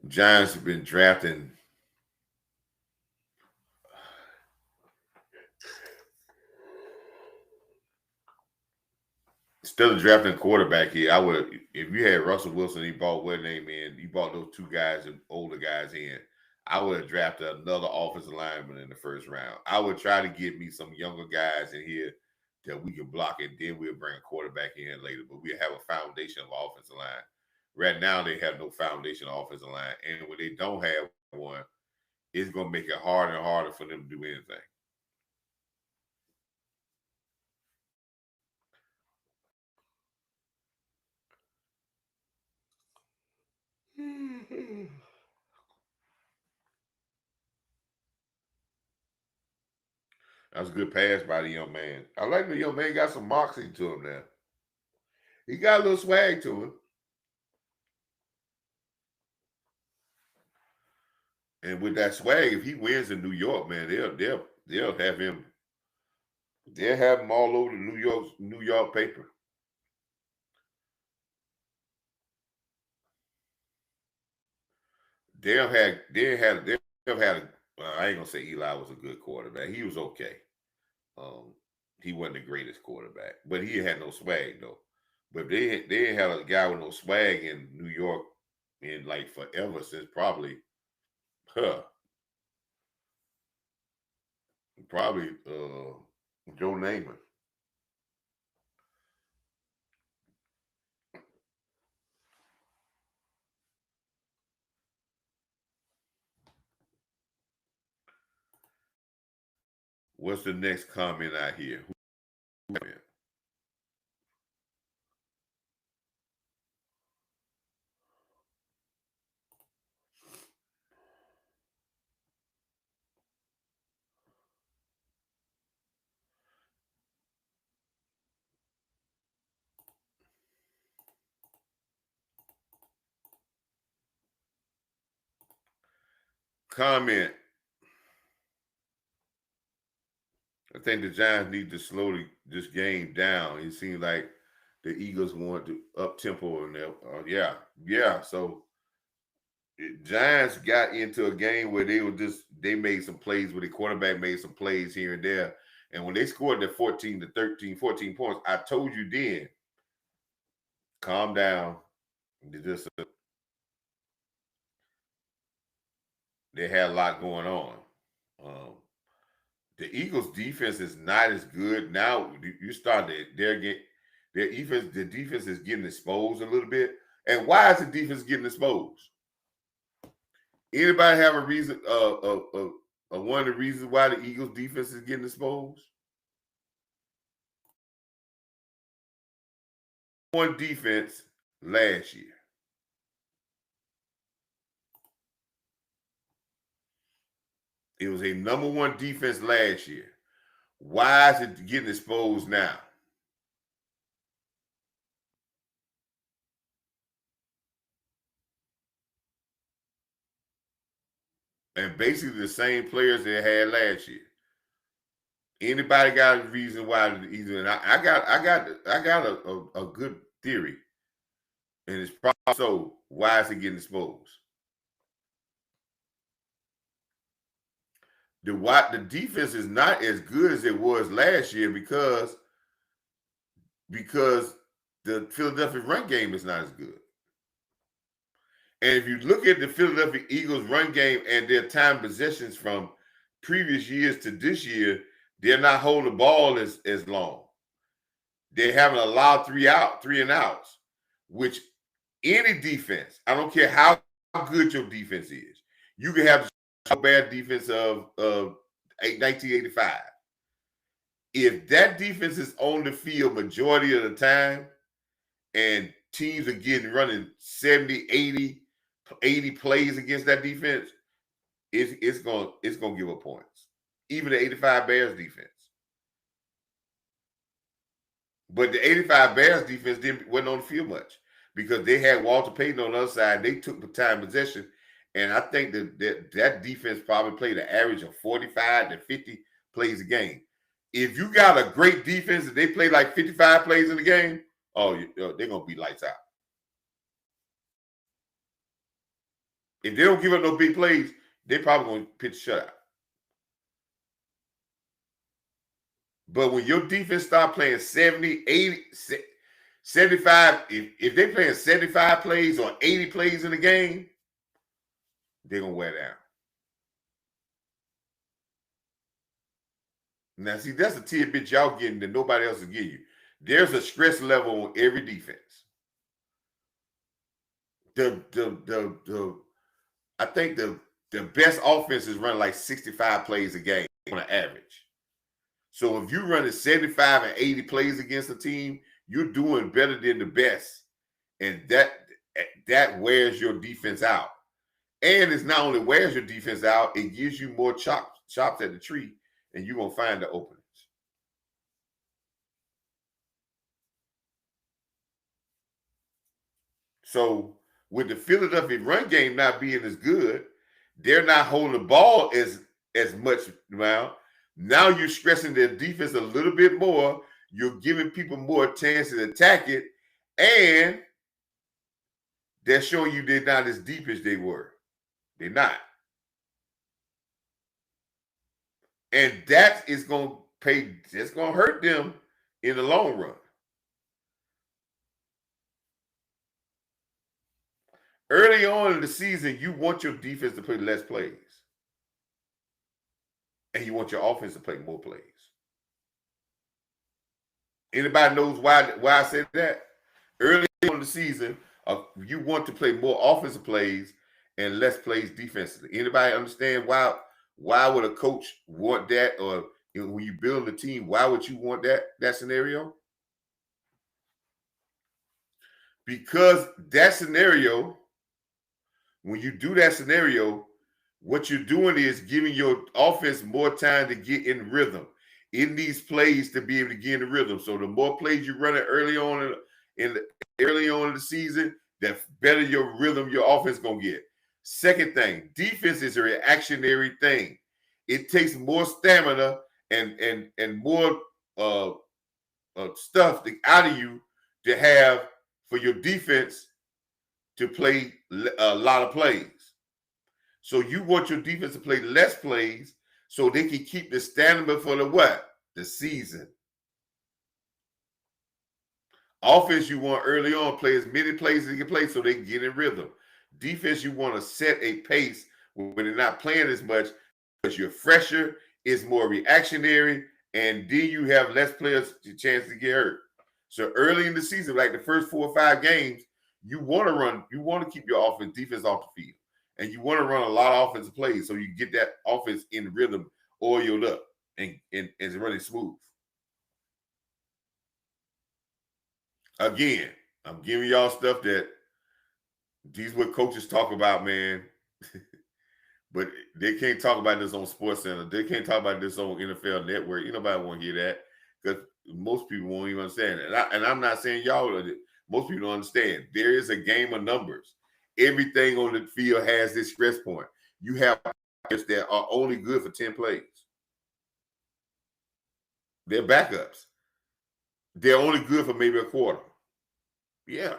Speaker 2: Giants have been drafting. Instead of drafting a quarterback here, I would, if you had Russell Wilson, he bought what name in, he bought those two guys, older guys in. I would have drafted another offensive lineman in the first round. I would try to get me some younger guys in here that we can block, and then we'll bring a quarterback in later. But we have a foundation of offensive line. Right now, they have no foundation of offensive line, and when they don't have one, it's going to make it harder and harder for them to do anything. That was a good pass by the young man. I like the young man got some moxie to him now. He got a little swag to him. And with that swag, if he wins in New York, man, they'll have him. They'll have him all over the New York paper. They'll have I ain't gonna say Eli was a good quarterback. He was okay. He wasn't the greatest quarterback, but he had no swag though. But they had a guy with no swag in New York in like forever, since probably Joe Namath. What's the next comment I hear? Comment. I think the Giants need to slow this game down. It seems like the Eagles want to up tempo in there. Yeah. So Giants got into a game where they made some plays, where the quarterback made some plays here and there. And when they scored the 14 to 13, 14 points, I told you then, calm down. They had a lot going on. The Eagles' defense is not as good now. You start their defense. The defense is getting exposed a little bit. And why is the defense getting exposed? Anybody have a reason? One of the reasons why the Eagles' defense is getting exposed? One defense last year. It was a number one defense last year. Why is it getting exposed now? And basically the same players they had last year. Anybody got a reason why? Either I got a good theory, and it's probably so. Why is it getting exposed? The defense is not as good as it was last year because the Philadelphia run game is not as good. And if you look at the Philadelphia Eagles run game and their time possessions from previous years to this year, they're not holding the ball as long. They haven't allowed three and outs, which any defense, I don't care how good your defense is, you can have a bad defense of 1985. If that defense is on the field majority of the time and teams are running 70, 80 plays against that defense, it's going to give up points. Even the 85 Bears defense. But the 85 Bears defense wasn't on the field much because they had Walter Payton on the other side. They took the time possession. And I think that defense probably played an average of 45 to 50 plays a game. If you got a great defense and they play like 55 plays in the game, they're going to be lights out. If they don't give up no big plays, they're probably going to pitch a shutout. But when your defense start playing 70, 80, 75, if they're playing 75 plays or 80 plays in the game, they're going to wear down. Now, see, that's a tidbit y'all getting that nobody else will give you. There's a stress level on every defense. I think the best offenses run like 65 plays a game on an average. So if you're running 75 and 80 plays against a team, you're doing better than the best. And that wears your defense out. And it's not only wears your defense out, it gives you more chops at the tree, and you're going to find the openings. So with the Philadelphia run game not being as good, they're not holding the ball as much now. Now you're stressing their defense a little bit more. You're giving people more chance to attack it, and they're showing you they're not as deep as they were. They're not. And that is going to pay, it's going to hurt them in the long run. Early on in the season, you want your defense to play less plays. And you want your offense to play more plays. Anybody knows why I said that? Early on in the season, you want to play more offensive plays and less plays defensively. Anybody understand why would a coach want that? Or when you build a team, why would you want that scenario? Because that scenario, when you do that scenario, what you're doing is giving your offense more time to get in rhythm in these plays to be able to get in the rhythm. So the more plays you run it early on in the season, the better your rhythm your offense gonna get. Second thing, defense is a reactionary thing. It takes more stamina and more stuff out of you to have for your defense to play a lot of plays. So you want your defense to play less plays so they can keep the stamina for the what? The season. Offense, you want early on play as many plays as you can play so they can get in rhythm. Defense, you want to set a pace when they're not playing as much because you're fresher, it's more reactionary, and then you have less players a chance to get hurt. So early in the season, like the first 4 or 5 games, you want to keep your defense off the field. And you want to run a lot of offensive plays so you get that offense in rhythm, oiled up, and it's running smooth. Again, I'm giving y'all stuff that these what coaches talk about, man. But they can't talk about this on SportsCenter. They can't talk about this on NFL Network. Nobody want to hear that because most people won't even understand it. And I'm not saying y'all, most people don't understand. There is a game of numbers. Everything on the field has this stress point. You have players that are only good for 10 plays. They're backups. They're only good for maybe a quarter. Yeah.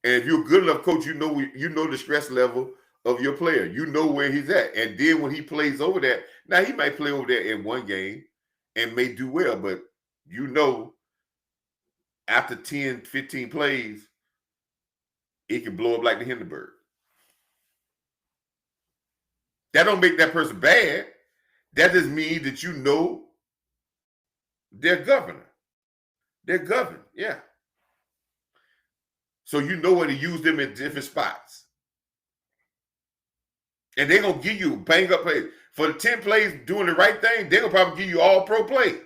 Speaker 2: And if you're a good enough coach, you know the stress level of your player. You know where he's at. And then when he plays over that, now he might play over there in one game and may do well, but after 10, 15 plays, it can blow up like the Hindenburg. That don't make that person bad. That just means that they're governor. They're governed, yeah. So you know when to use them in different spots. And they're going to give you bang up plays. For the 10 plays doing the right thing, they're going to probably give you all pro play.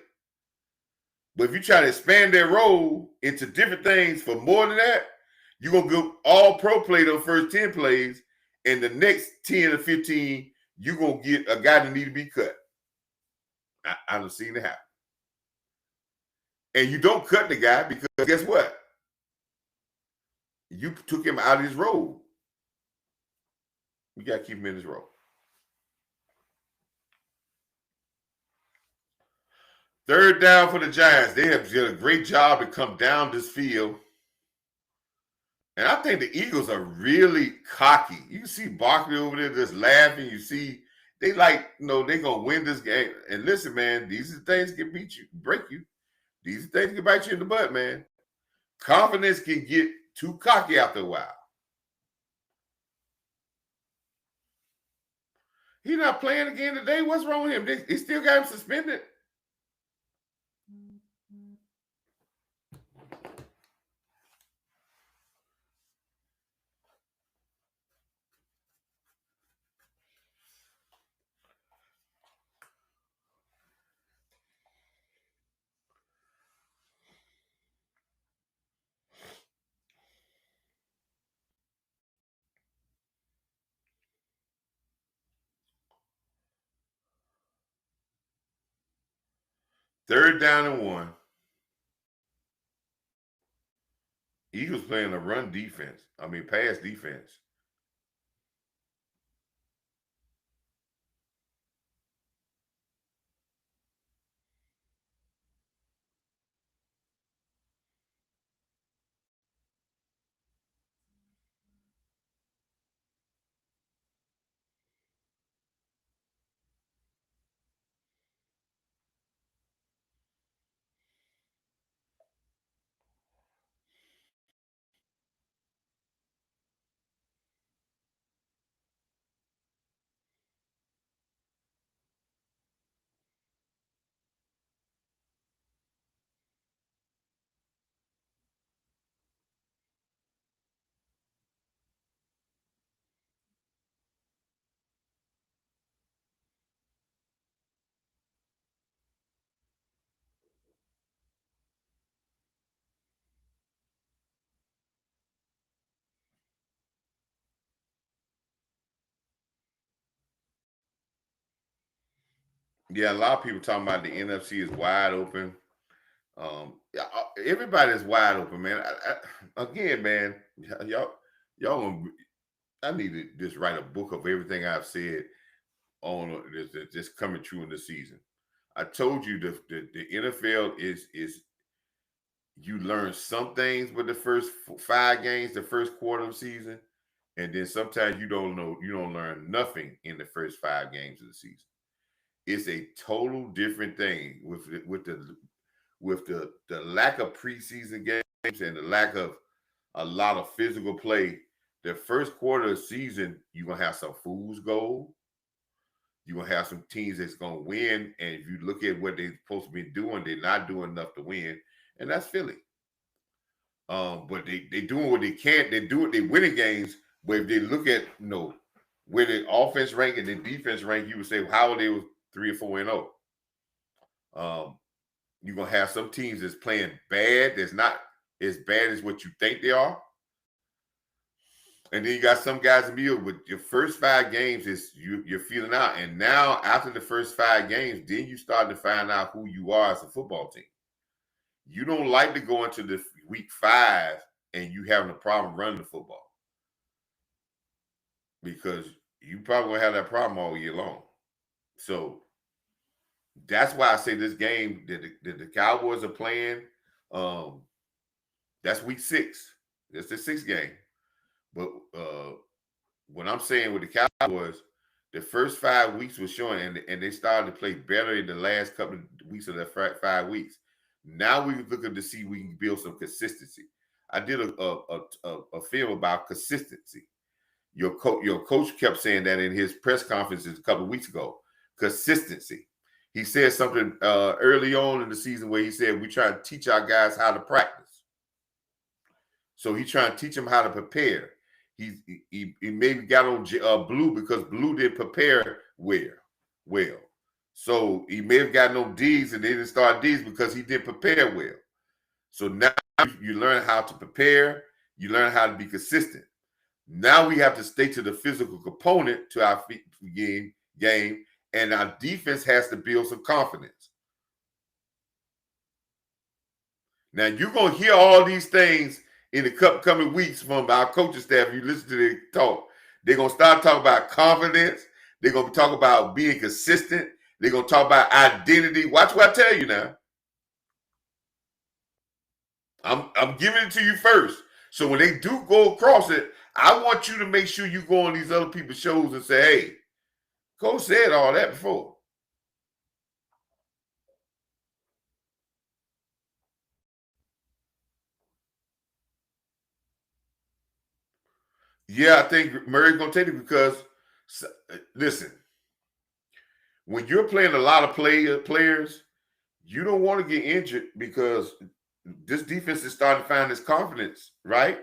Speaker 2: But if you try to expand their role into different things for more than that, you're going to go all pro play those first 10 plays, and the next 10 or 15, you're going to get a guy that need to be cut. I've seen it happen. And you don't cut the guy because guess what? You took him out of his role. You got to keep him in his role. Third down for the Giants. They have done a great job to come down this field. And I think the Eagles are really cocky. You see Barkley over there just laughing. You see they like, they're going to win this game. And listen, man, these are things that can beat you, break you. These are things that can bite you in the butt, man. Confidence can get too cocky after a while. He's not playing again today. What's wrong with him? They still got him suspended. Third down and 1. Eagles playing a run defense. Pass defense. Yeah, a lot of people talking about the NFC is wide open. Everybody's wide open, man. Again, man, y'all, I need to just write a book of everything I've said on just coming true in the season. I told you the NFL is you learn some things with the first 5 games, the first quarter of the season, and then sometimes you don't learn nothing in the first 5 games of the season. It's a total different thing with the lack of preseason games and the lack of a lot of physical play. The first quarter of the season, you're gonna have some fool's gold. You're gonna have some teams that's gonna win, and if you look at what they're supposed to be doing, they're not doing enough to win, and that's Philly. But they doing what they can. They winning games. But if they look at where the offense rank and the defense rank, you would say, well, how are they 3 or 4-0? You're gonna have some teams that's playing bad, that's not as bad as what you think they are. And then you got some guys in the middle with your first 5 games is you're feeling out. And now after the first 5 games, then you start to find out who you are as a football team. You don't like to go into the week 5 and you having a problem running the football, because you probably gonna have that problem all year long. So that's why I say this game that the Cowboys are playing, that's week 6. That's the 6th game. But what I'm saying with the Cowboys, the first 5 weeks was showing, and they started to play better in the last couple of weeks of that 5 weeks. Now we're looking to see if we can build some consistency. I did a film about consistency. Your coach kept saying that in his press conferences a couple of weeks ago. Consistency. He said something early on in the season where he said, we try to teach our guys how to practice. So he's trying to teach them how to prepare. He maybe got on Blue because Blue didn't prepare well. So he may have gotten on D's and they didn't start D's because he didn't prepare well. So now you learn how to prepare. You learn how to be consistent. Now we have to stay to the physical component to our game, and our defense has to build some confidence. Now you're going to hear all these things in the coming weeks from our coaching staff. You listen to their talk. They're going to start talking about confidence. They're going to talk about being consistent. They're going to talk about identity. Watch what I tell you now. I'm giving it to you first. So when they do go across it, I want you to make sure you go on these other people's shows and say, hey, Coach said all that before. Yeah, I think Murray's going to take it because, listen, when you're playing a lot of players, you don't want to get injured because this defense is starting to find its confidence, right?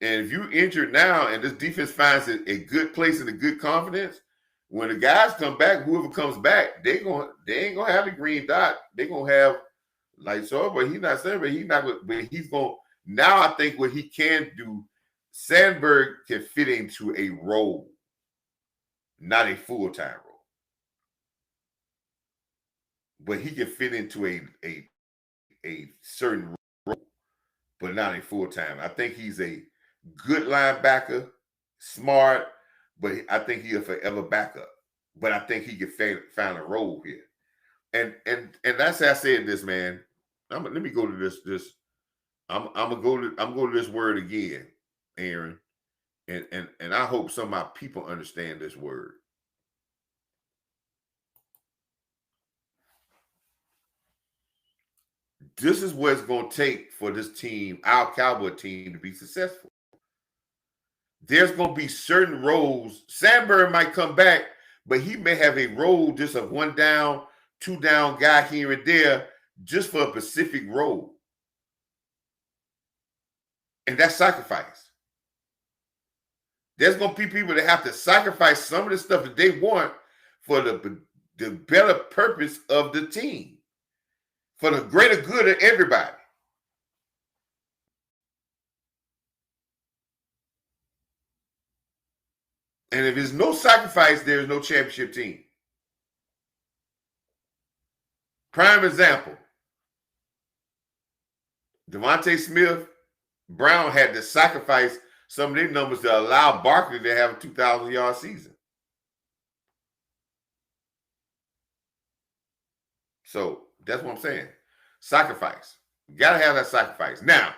Speaker 2: And if you injured now and this defense finds a good place and a good confidence, when the guys come back, whoever comes back, they ain't gonna have the green dot. They gonna have like so, but he's not saying, but he's not. But he's gonna now. I think what he can do, Sandberg can fit into a role, not a full time role, but he can fit into a certain role, but not a full time. I think he's a good linebacker, smart, but I think he'll forever backup. But I think he can find a role here. And that's how I said this, man. Let me go to this. I'm gonna go to this word again, Aaron. And I hope some of my people understand this word. This is what it's gonna take for this team, our Cowboy team, to be successful. There's going to be certain roles. Sandberg might come back, but he may have a role just of one down, two down guy here and there, just for a specific role. And that's sacrifice. There's going to be people that have to sacrifice some of the stuff that they want for the better purpose of the team, for the greater good of everybody. And if there's no sacrifice, there's no championship team. Prime example, Devontae Smith, Brown had to sacrifice some of their numbers to allow Barkley to have a 2,000-yard season. So that's what I'm saying. Sacrifice. You got to have that sacrifice. Now,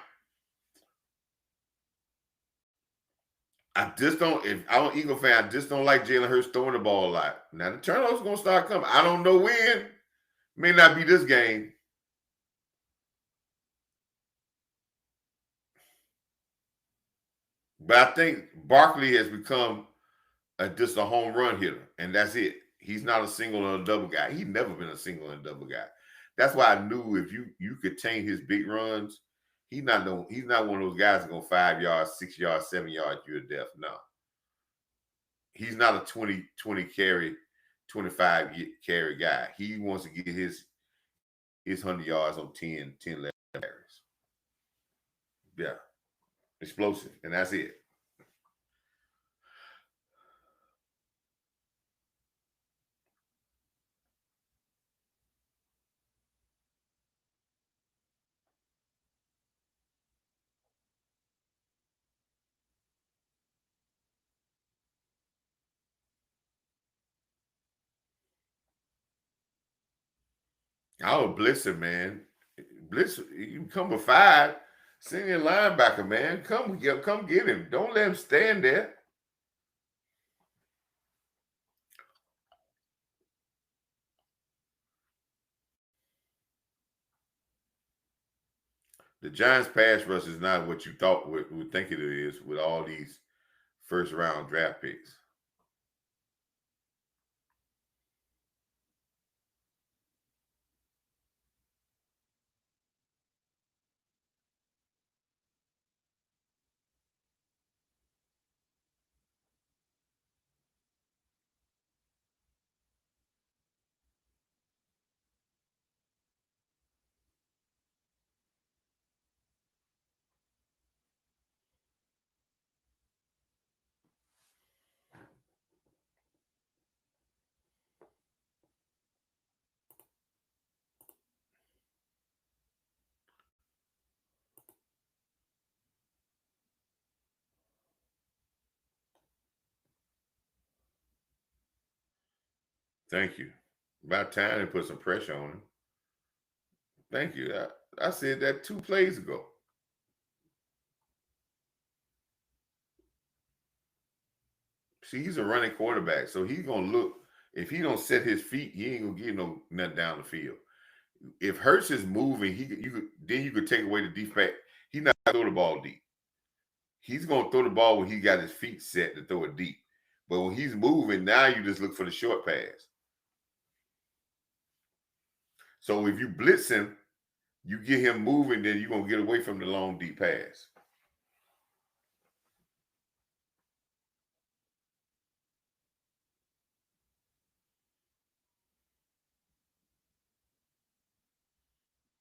Speaker 2: I just don't, if I'm an Eagle fan, I just don't like Jalen Hurts throwing the ball a lot. Now, the turnovers are going to start coming. I don't know when. May not be this game. But I think Barkley has become just a home run hitter, and that's it. He's not a single or a double guy. He's never been a single and double guy. That's why I knew if you could tame his big runs, he's not one of those guys that go 5 yards, 6 yards, 7 yards, you're death. No. He's not a 20 carry, 25 carry guy. He wants to get his 100 yards on 10 11 carries. Yeah. Explosive. And that's it. I would blitz him, man. Blitz, you come with 5, send your linebacker, man. Come get him. Don't let him stand there. The Giants pass rush is not what you thought would think it is with all these first round draft picks. Thank you. About time to put some pressure on him. Thank you. I said that 2 plays ago. See, he's a running quarterback, so he's gonna look. If he don't set his feet, he ain't gonna get nothing down the field. If Hurts is moving, you could take away the defense. He's not gonna throw the ball deep. He's gonna throw the ball when he got his feet set to throw it deep. But when he's moving, now you just look for the short pass. So if you blitz him, you get him moving, then you're gonna get away from the long deep pass.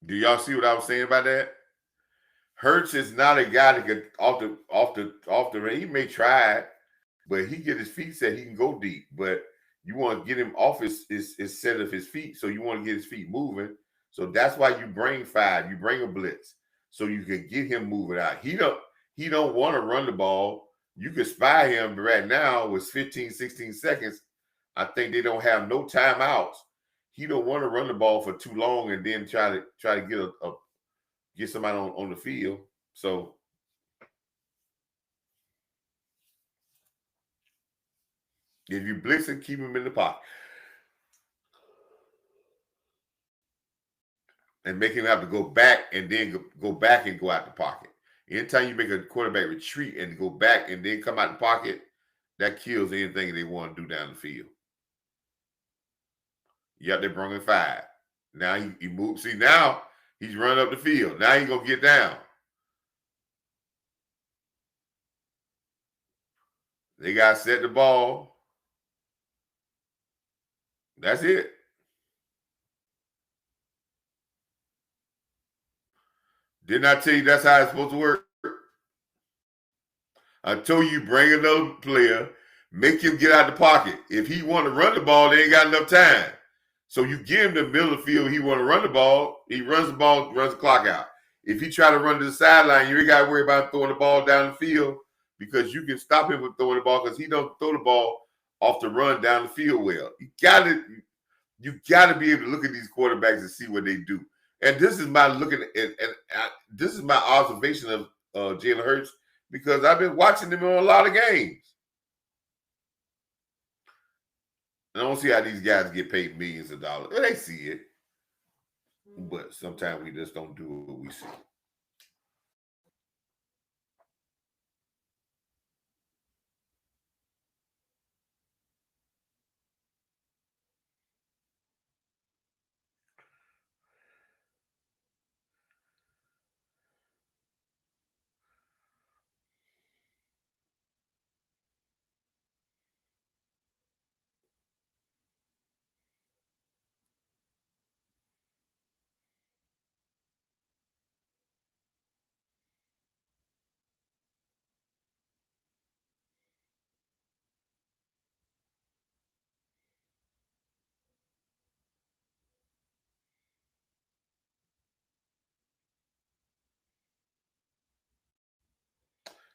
Speaker 2: Do y'all see what I was saying about that? Hurts is not a guy that could off the he may try it, but he get his feet set, he can go deep. But you want to get him off his set of his feet, so you want to get his feet moving. So that's why you bring 5, you bring a blitz, so you can get him moving out. He don't want to run the ball. You can spy him, but right now with 15, 16 seconds, I think they don't have no timeouts. He don't want to run the ball for too long and then try to get somebody on the field. So if you blitz and keep him in the pocket and make him have to go back and then go back and go out the pocket. Anytime you make a quarterback retreat and go back and then come out the pocket, that kills anything they want to do down the field. Yep, they brought in 5. Now he moves. See, now he's running up the field. Now he's going to get down. They got to set the ball. That's it. Didn't I tell you that's how it's supposed to work? I told you bring another player, make him get out the pocket. If he want to run the ball, they ain't got enough time. So you give him the middle of the field, he want to run the ball, he runs the ball, runs the clock out. If he try to run to the sideline, you ain't got to worry about throwing the ball down the field because you can stop him from throwing the ball because he don't throw the ball off the run down the field well. You got to be able to look at these quarterbacks and see what they do. And this is my this is my observation of Jalen Hurts because I've been watching him on a lot of games. I don't see how these guys get paid millions of dollars. They see it, but sometimes we just don't do what we see.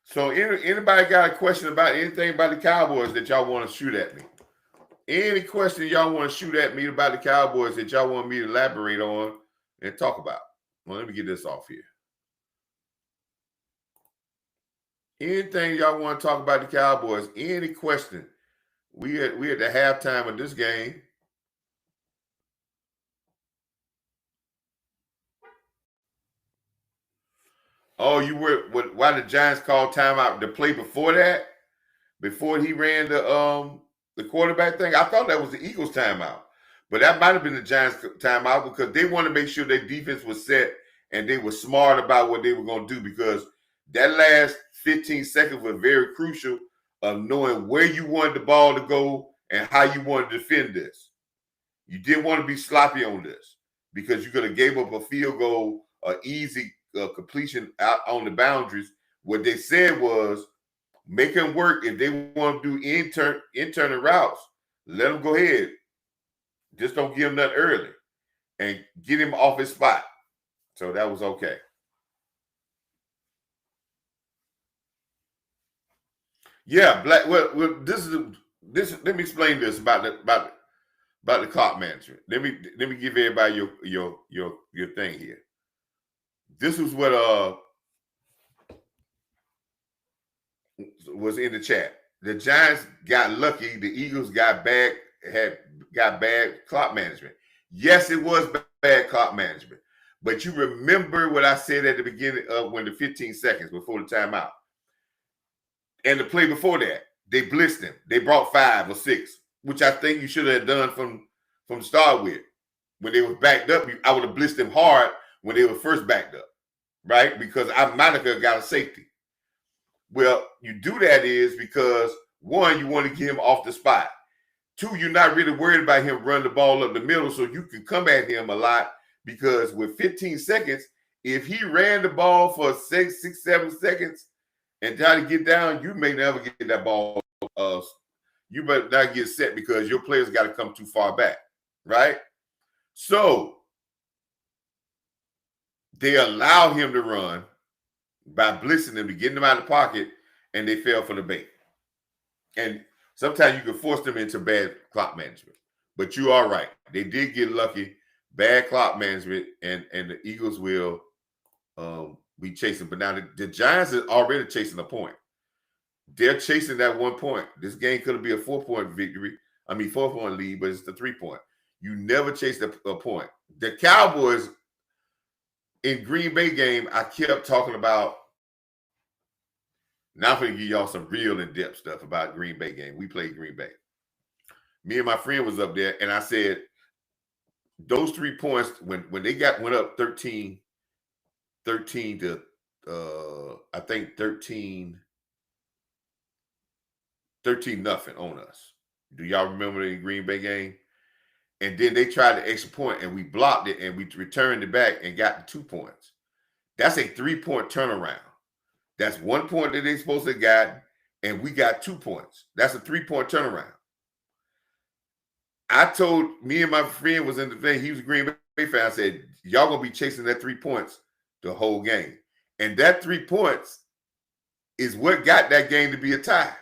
Speaker 2: So anybody got a question about anything about the Cowboys that y'all want to shoot at me? Any question y'all want to shoot at me about the Cowboys that y'all want me to elaborate on and talk about? Well, let me get this off here. Anything y'all want to talk about the Cowboys? Any question? We at the halftime of this game. Oh, you were why the Giants called timeout the play before that? Before he ran the quarterback thing? I thought that was the Eagles timeout. But that might have been the Giants timeout because they want to make sure their defense was set and they were smart about what they were going to do because that last 15 seconds were very crucial of knowing where you wanted the ball to go and how you wanted to defend this. You didn't want to be sloppy on this because you could have gave up a field goal, an easy completion out on the boundaries. What they said was make them work. If they want to do internal routes, let them go ahead. Just don't give him nothing early and get him off his spot. So that was okay. Yeah, Black. Well, this. Let me explain this about the clock management. Let me give everybody your thing here. This was what was in the chat. The Giants got lucky. The Eagles got bad clock management. Yes, it was bad clock management. But you remember what I said at the beginning of when the 15 seconds before the timeout. And the play before that, they blitzed him. They brought 5 or 6, which I think you should have done from the start with. When they were backed up, I would have blitzed them hard when they were first backed up, right? Because I might have got a safety. Well, you do that is because, 1, you want to get him off the spot. 2, you're not really worried about him running the ball up the middle, so you can come at him a lot because with 15 seconds, if he ran the ball for 6, 7 seconds and try to get down, you may never get that ball. You better not get set because your players got to come too far back, right? So they allow him to run by blitzing them to get them out of the pocket, and they fell for the bait. And sometimes you can force them into bad clock management. But you are right. They did get lucky. Bad clock management, and the Eagles will be chasing. But now the Giants are already chasing a point. They're chasing that 1 point. This game could be a 4-point victory. 4-point lead, but it's the 3-point. You never chase a point. The Cowboys in Green Bay game, I kept talking about. Now I'm going to give y'all some real in-depth stuff about Green Bay game. We played Green Bay. Me and my friend was up there, and I said, those 3 points, when they went up 13 to, I think 13 nothing on us. Do y'all remember the Green Bay game? And then they tried the extra point, and we blocked it, and we returned it back and got the 2 points. That's a 3-point turnaround. That's 1 point that they're supposed to have gotten, and we got 2 points. That's a 3-point turnaround. I told me and my friend was in the thing. He was a Green Bay fan. I said, y'all going to be chasing that 3 points the whole game. And that 3 points is what got that game to be a tie.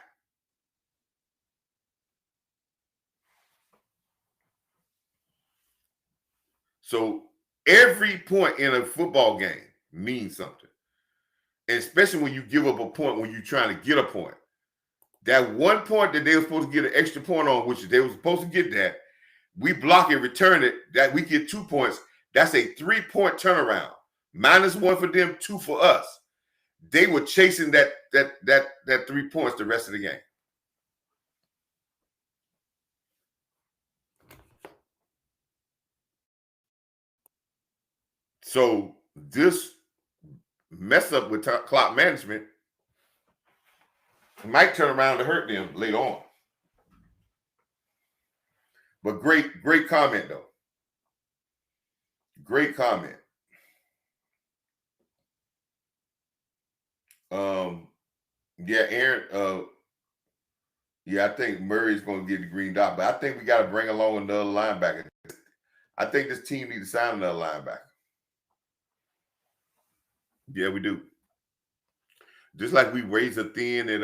Speaker 2: So every point in a football game means something. And especially when you give up a point when you're trying to get a point. That 1 point that they were supposed to get an extra point on, which they were supposed to get that, we block it, return it, that we get 2 points. That's a 3-point turnaround. -1 for them, 2 for us. They were chasing that 3 points the rest of the game. So this mess up with clock management might turn around to hurt them later on. But great comment, though. Great comment. Yeah, Aaron, yeah, I think Murray's going to get the green dot, but I think we got to bring along another linebacker. I think this team needs to sign another linebacker. Yeah, we do. Just like we raised a thin at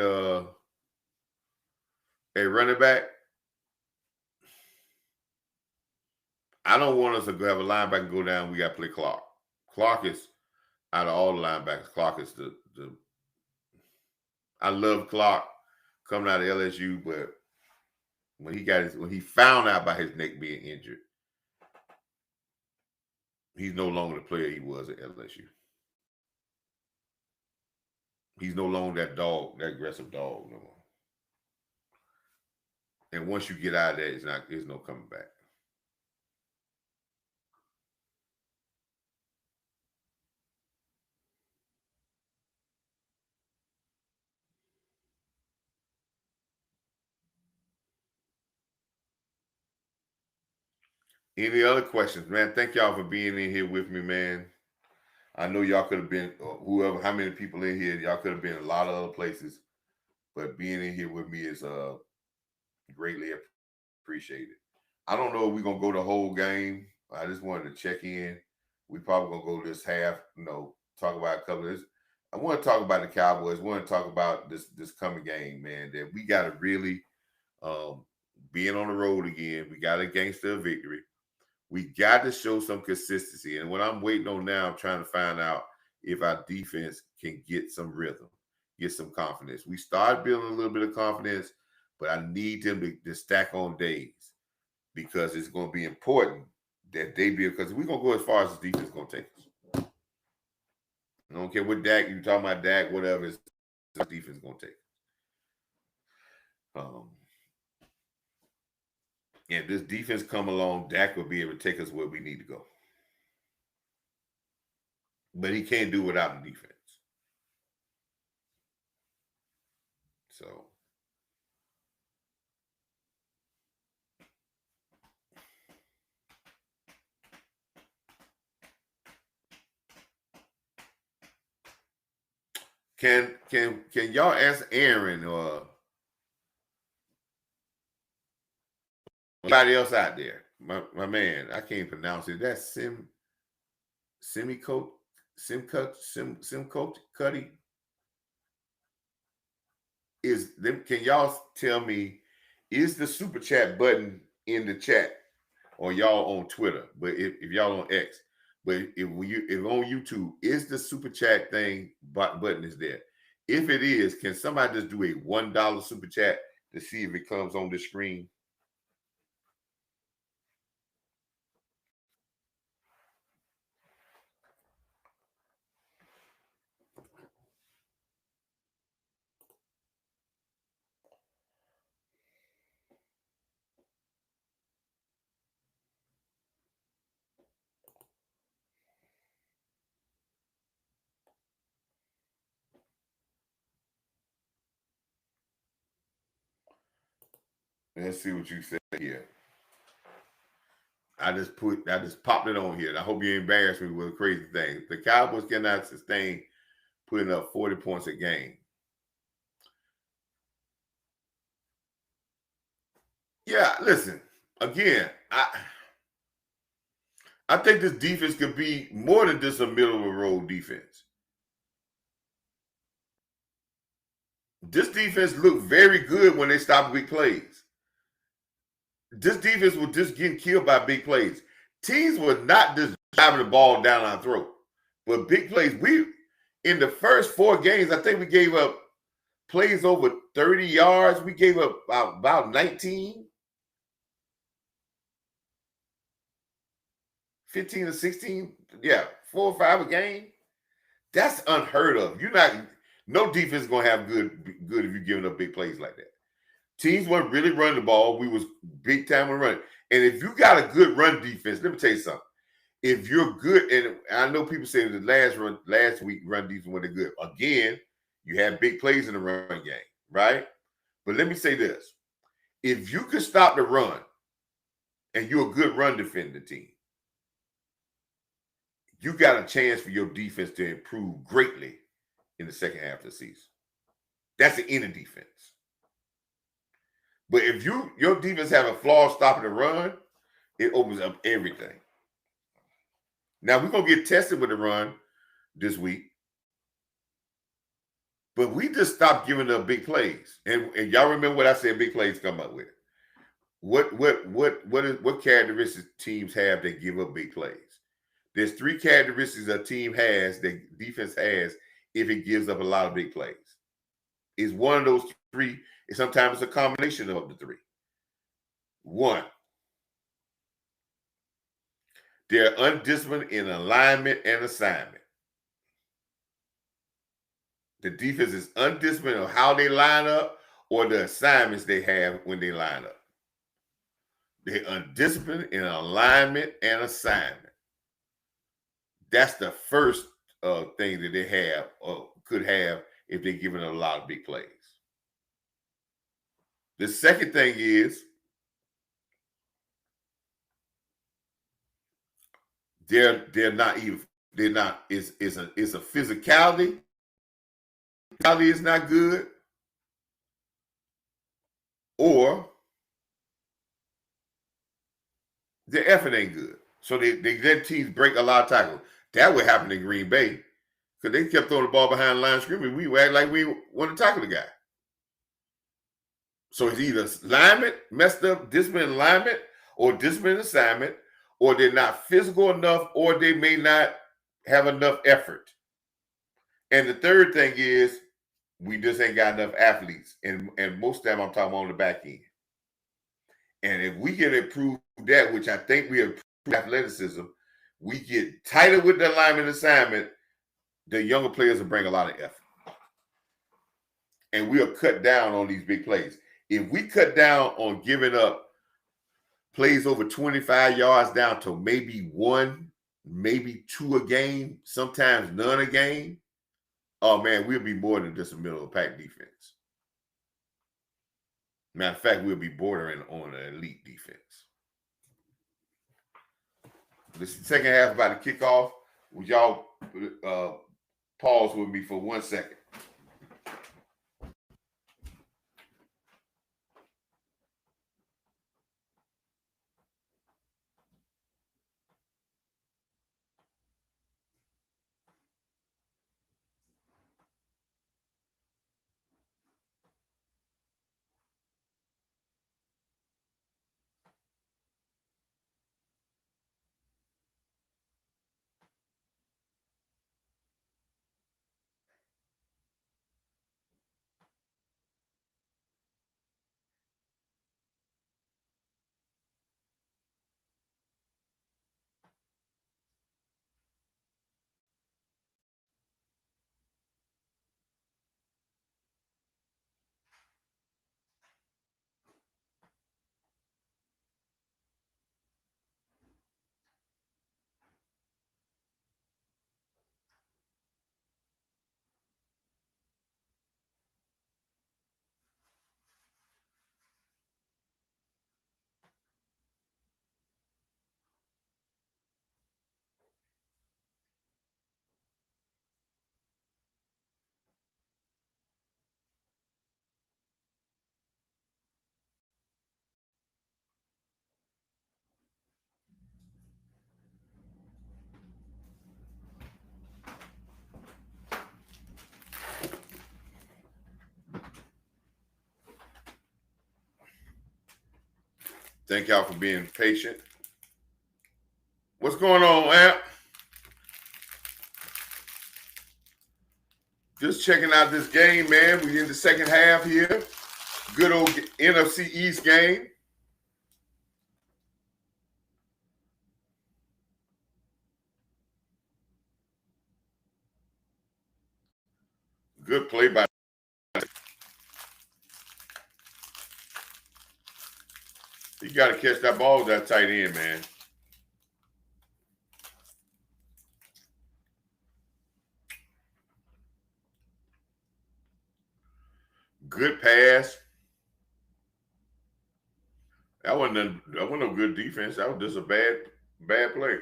Speaker 2: running back. I don't want us to have a linebacker go down. We got to play Clark. Clark is, out of all the linebackers, Clark is the I love Clark coming out of LSU, but when he found out about his neck being injured, he's no longer the player he was at LSU. He's no longer that dog, that aggressive dog no more. And once you get out of that, there's no coming back. Any other questions, man? Thank y'all for being in here with me, man. I know y'all could have been how many people in here, y'all could have been a lot of other places, but being in here with me is greatly appreciated. I don't know if we're gonna go the whole game. I just wanted to check in. We probably gonna go this half, talk about a couple of this. I want to talk about the Cowboys. I want to talk about this coming game, man, that we gotta really being on the road again. We got a gangster victory. We got to show some consistency. And what I'm waiting on now, I'm trying to find out if our defense can get some rhythm, get some confidence. We started building a little bit of confidence, but I need them to stack on days because it's going to be important that they be, because we're going to go as far as the defense is going to take us. I don't care what Dak, you talking about Dak, whatever, it's the defense is going to take us. And this defense come along, Dak will be able to take us where we need to go. But he can't do without the defense. So can y'all ask Aaron or anybody else out there? My man, I can't pronounce it. That's Simcoe Cuddy. Can y'all tell me, is the super chat button in the chat or y'all on Twitter? But if y'all on X, but if on YouTube, is the super chat thing button is there? If it is, can somebody just do a $1 super chat to see if it comes on the screen? Let's see what you said here. I just popped it on here. And I hope you embarrass me with a crazy thing. The Cowboys cannot sustain putting up 40 points a game. Yeah, listen, again, I think this defense could be more than just a middle of the road defense. This defense looked very good when they stopped big plays. This defense was just getting killed by big plays. Teams were not just driving the ball down our throat, but big plays. In the first 4 games, I think we gave up plays over 30 yards. We gave up about 19, 15 or 16. Yeah, 4 or 5 a game. That's unheard of. No defense is gonna have good if you're giving up big plays like that. Teams weren't really running the ball. We was big time on running. And if you got a good run defense, let me tell you something. If you're good, and I know people say the last week run defense wasn't good. Again, you had big plays in the run game, right? But let me say this. If you could stop the run and you're a good run defending team, you got a chance for your defense to improve greatly in the second half of the season. That's the inner defense. But if your defense have a flaw stopping the run, it opens up everything. Now, we're going to get tested with the run this week. But we just stopped giving up big plays. And y'all remember what I said big plays come up with. What characteristics teams have that give up big plays? There's 3 characteristics a team has that defense has if it gives up a lot of big plays. It's one of those 3. Sometimes it's a combination of the 3. 1, they're undisciplined in alignment and assignment. The defense is undisciplined on how they line up or the assignments they have when they line up. They're undisciplined in alignment and assignment. That's the first thing that they have or could have if they're giving a lot of big plays. The second thing is it's a physicality. Physicality is not good, or the effort ain't good. So they let teams break a lot of tackles. That would happen in Green Bay because they kept throwing the ball behind the line of scrimmage. We act like we want to tackle the guy. So it's either alignment, messed up, discipline alignment, or discipline assignment, or they're not physical enough, or they may not have enough effort. And the third thing is we just ain't got enough athletes. And most of the time I'm talking on the back end. And if we can improve that, which I think we improve athleticism, we get tighter with the alignment assignment, the younger players will bring a lot of effort. And we'll cut down on these big plays. If we cut down on giving up plays over 25 yards down to maybe one, maybe two a game, sometimes none a game, oh man, we'll be more than just a middle of the pack defense. Matter of fact, we'll be bordering on an elite defense. The second half about to kick off. Would y'all pause with me for 1 second? Thank y'all for being patient. What's going on, Amp? Just checking out this game, man. We in the second half here. Good old NFC East game. Good play by. You got to catch that ball with that tight end, man. Good pass. That wasn't no good defense. That was just a bad play.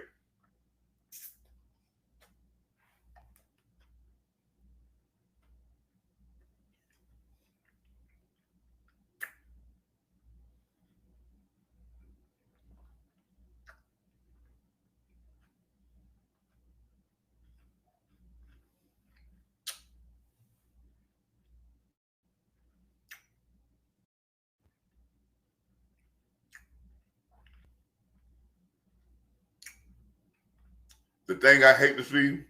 Speaker 2: The thing I hate to see,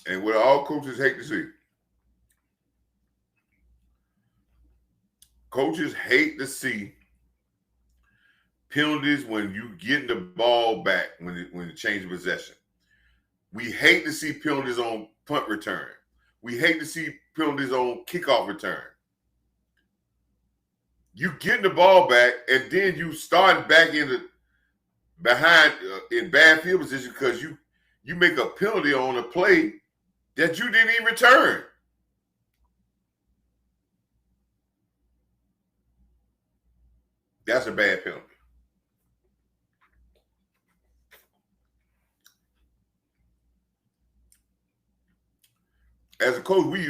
Speaker 2: and what all coaches hate to see, coaches hate to see penalties when you get the ball back when you change possession. We hate to see penalties on punt return. We hate to see penalties on kickoff return. You get the ball back and then you start back behind in bad field position because you make a penalty on a play that you didn't even return. That's a bad penalty. As a coach, we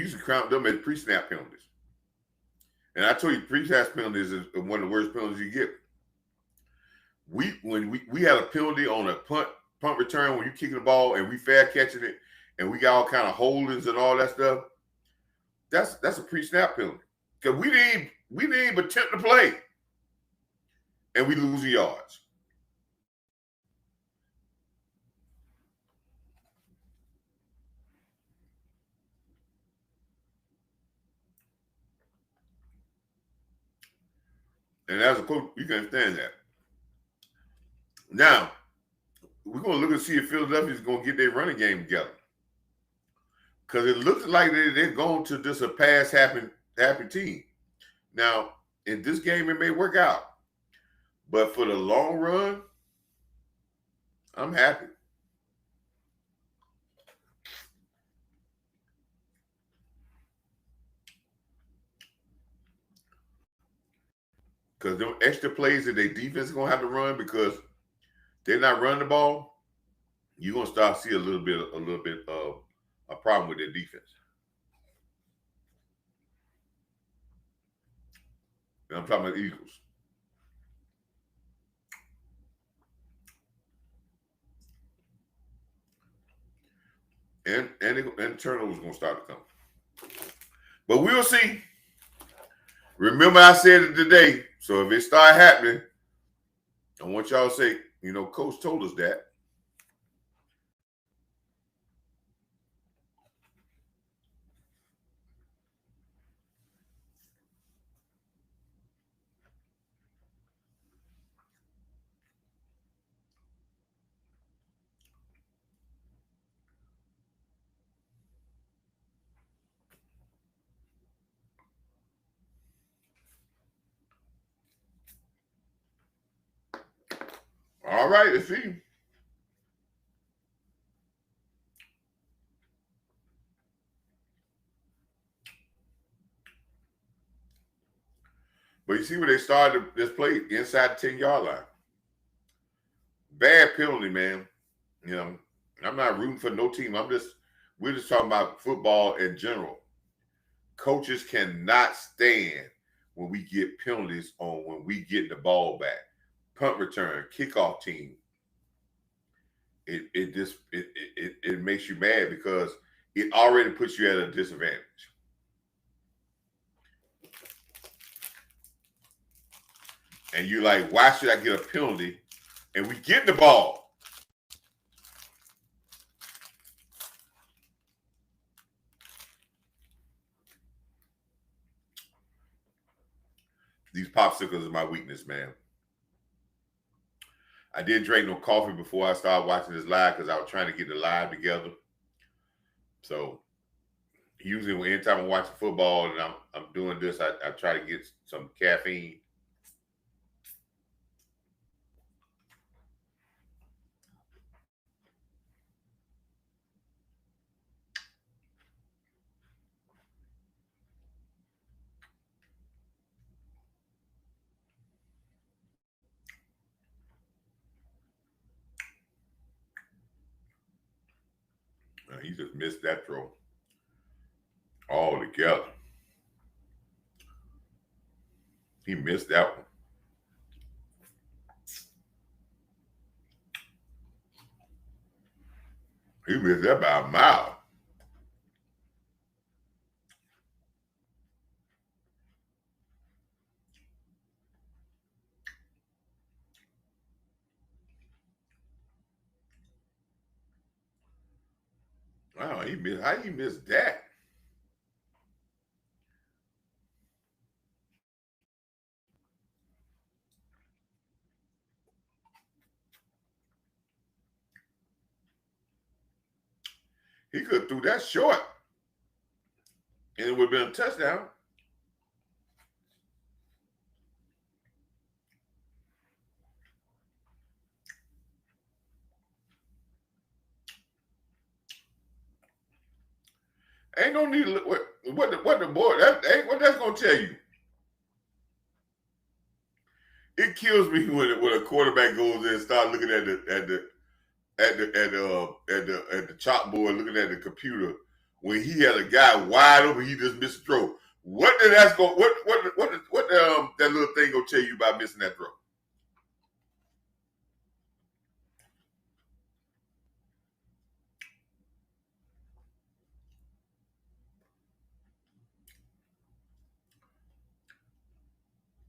Speaker 2: used to count them as pre-snap penalties. And I told you, pre-snap penalties is one of the worst penalties you get. When we had a penalty on a punt return when you kicking the ball and we fair catching it and we got all kind of holdings and all that stuff, that's a pre-snap penalty. Because we didn't even attempt to play. And we lose the yards. And as a coach, you can understand that. Now, we're going to look and see if Philadelphia's going to get their running game together. Because it looks like they're going to just a pass happy team. Now, in this game, it may work out. But for the long run, I'm happy. Because them extra plays that their defense is going to have to run because they're not running the ball, you're going to start to see a little bit of a problem with their defense. And I'm talking about the Eagles. And turnovers going to start to come. But we'll see. Remember I said it today. So if it start happening, I want y'all to say, Coach told us that. All right, let's see. But you see where they started this play inside the 10-yard line. Bad penalty, man. I'm not rooting for no team. We're just talking about football in general. Coaches cannot stand when we get penalties on when we get the ball back. Punt return, kickoff team. It makes you mad because it already puts you at a disadvantage. And you're like, why should I get a penalty? And we get the ball. These popsicles are my weakness, man. I didn't drink no coffee before I started watching this live because I was trying to get the live together. So usually anytime I'm watching football and I'm doing this, I try to get some caffeine. He just missed that throw altogether. He missed that one. He missed that by a mile. Wow, how he missed that? He could have threw that short. And it would have been a touchdown. Ain't no need to look what the board that ain't what that's gonna tell you. It kills me when a quarterback goes in and start looking at the chalkboard, looking at the computer when he had a guy wide open, he just missed a throw. What did that go? What that little thing gonna tell you about missing that throw?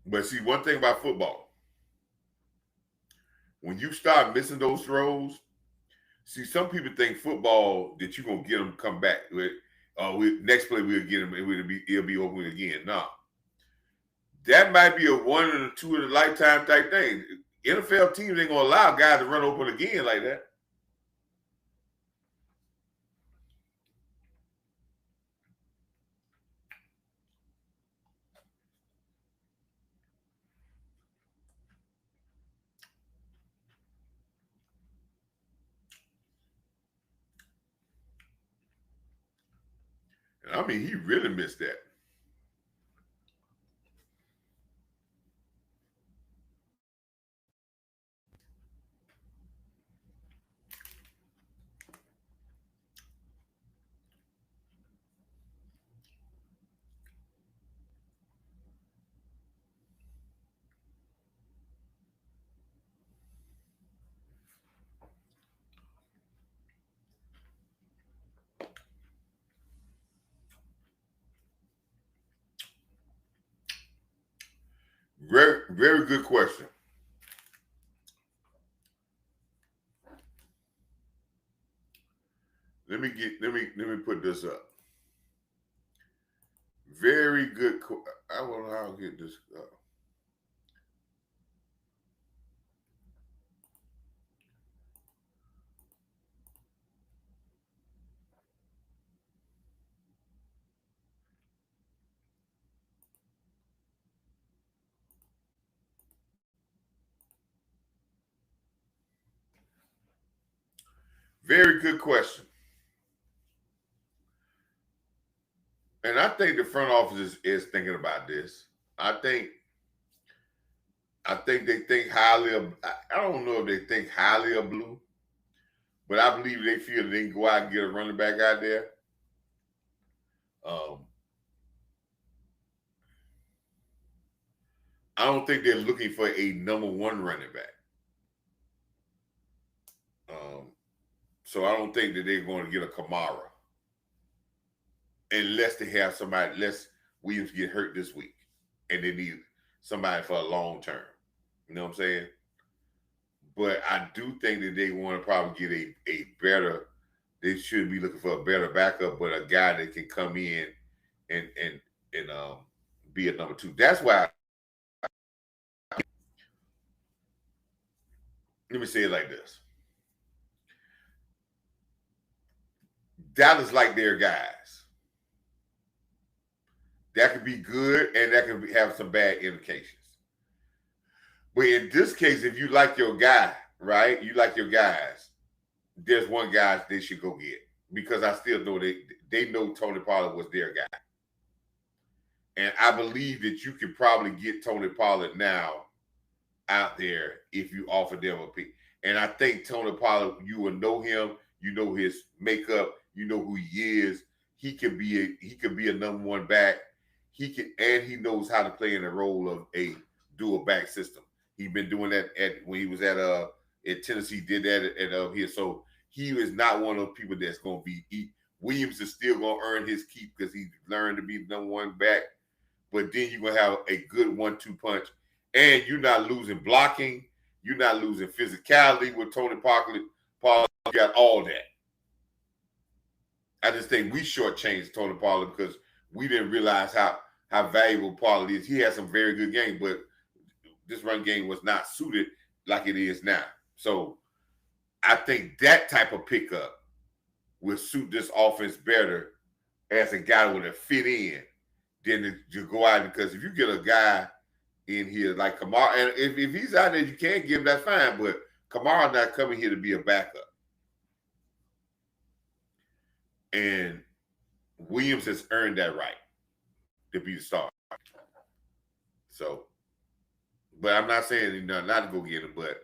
Speaker 2: But see, one thing about football, when you start missing those throws, see, some people think football that you're gonna get them to come back with. Next play we'll get him, and it'll be open again. Nah, that might be a one or two in a lifetime type thing. NFL teams ain't gonna allow guys to run open again like that. And I mean, he really missed that. Very, very good question. Let me put this up. Very good. I don't know how I'll get this. Very good question. And I think the front office is thinking about this. I think they think highly of. I don't know if they think highly of Blue, but I believe they feel they can go out and get a running back out there. I don't think they're looking for a number one running back. So I don't think that they're going to get a Kamara unless they have somebody. Unless Williams get hurt this week and they need somebody for a long term. You know what I'm saying? But I do think that they want to probably get a better. They should be looking for a better backup, but a guy that can come in and be a number two. That's why. Let me say it like this. Dallas like their guys. That could be good and that could have some bad indications. But in this case, if you like your guy, right? You like your guys, there's one guy they should go get. Because I still know they know Tony Pollard was their guy. And I believe that you could probably get Tony Pollard now out there if you offer them a pick. And I think Tony Pollard, you will know him, you know his makeup, you know who he is. He could be a number one back. He knows how to play in the role of a dual back system. He's been doing that when he was at Tennessee, did that at here. So he is not one of those people that's going to be. Williams is still going to earn his keep because he learned to be the number one back. But then you're going to have a good 1-2 punch. And you're not losing blocking. You're not losing physicality with Tony Pollard. You got all that. I just think we shortchanged Tony Pollard because we didn't realize how valuable Pollard is. He had some very good games, but this run game was not suited like it is now. So I think that type of pickup will suit this offense better as a guy with a fit in than to go out, because if you get a guy in here like Kamara, and if he's out there, you can't give him, that's fine. But Kamara's not coming here to be a backup. And Williams has earned that right to be the star. So, but I'm not saying not to go get him, but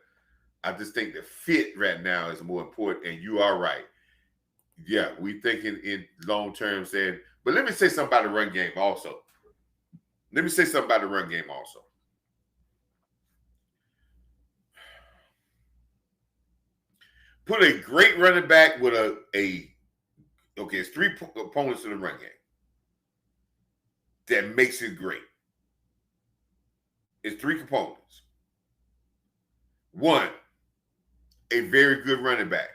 Speaker 2: I just think the fit right now is more important. And you are right. Yeah, we thinking in long term saying, but let me say something about the run game also. Put a great running back with it's 3 opponents in the run game. That makes it great. It's 3 components. 1, a very good running back.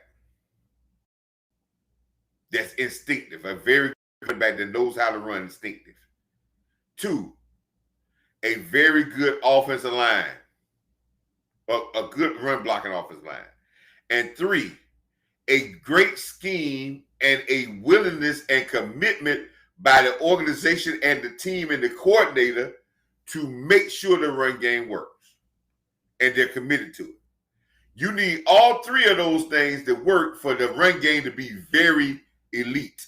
Speaker 2: That's instinctive. A very good running back that knows how to run instinctive. 2, a very good offensive line, a good run blocking offensive line. And 3, a great scheme and a willingness and commitment by the organization and the team and the coordinator to make sure the run game works. And they're committed to it. You need all 3 of those things to work for the run game to be very elite.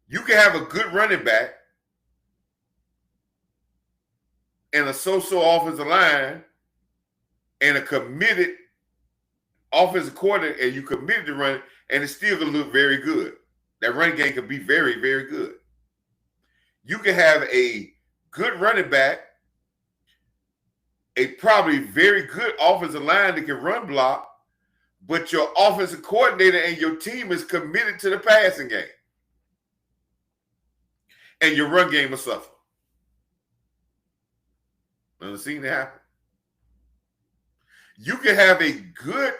Speaker 2: You can have a good running back and a so-so offensive line and a committed offensive coordinator, and you committed to run, and it's still going to look very good. That run game can be very, very good. You can have a good running back, a probably very good offensive line that can run block, but your offensive coordinator and your team is committed to the passing game. And your run game will suffer. I've seen it happen. You can have a good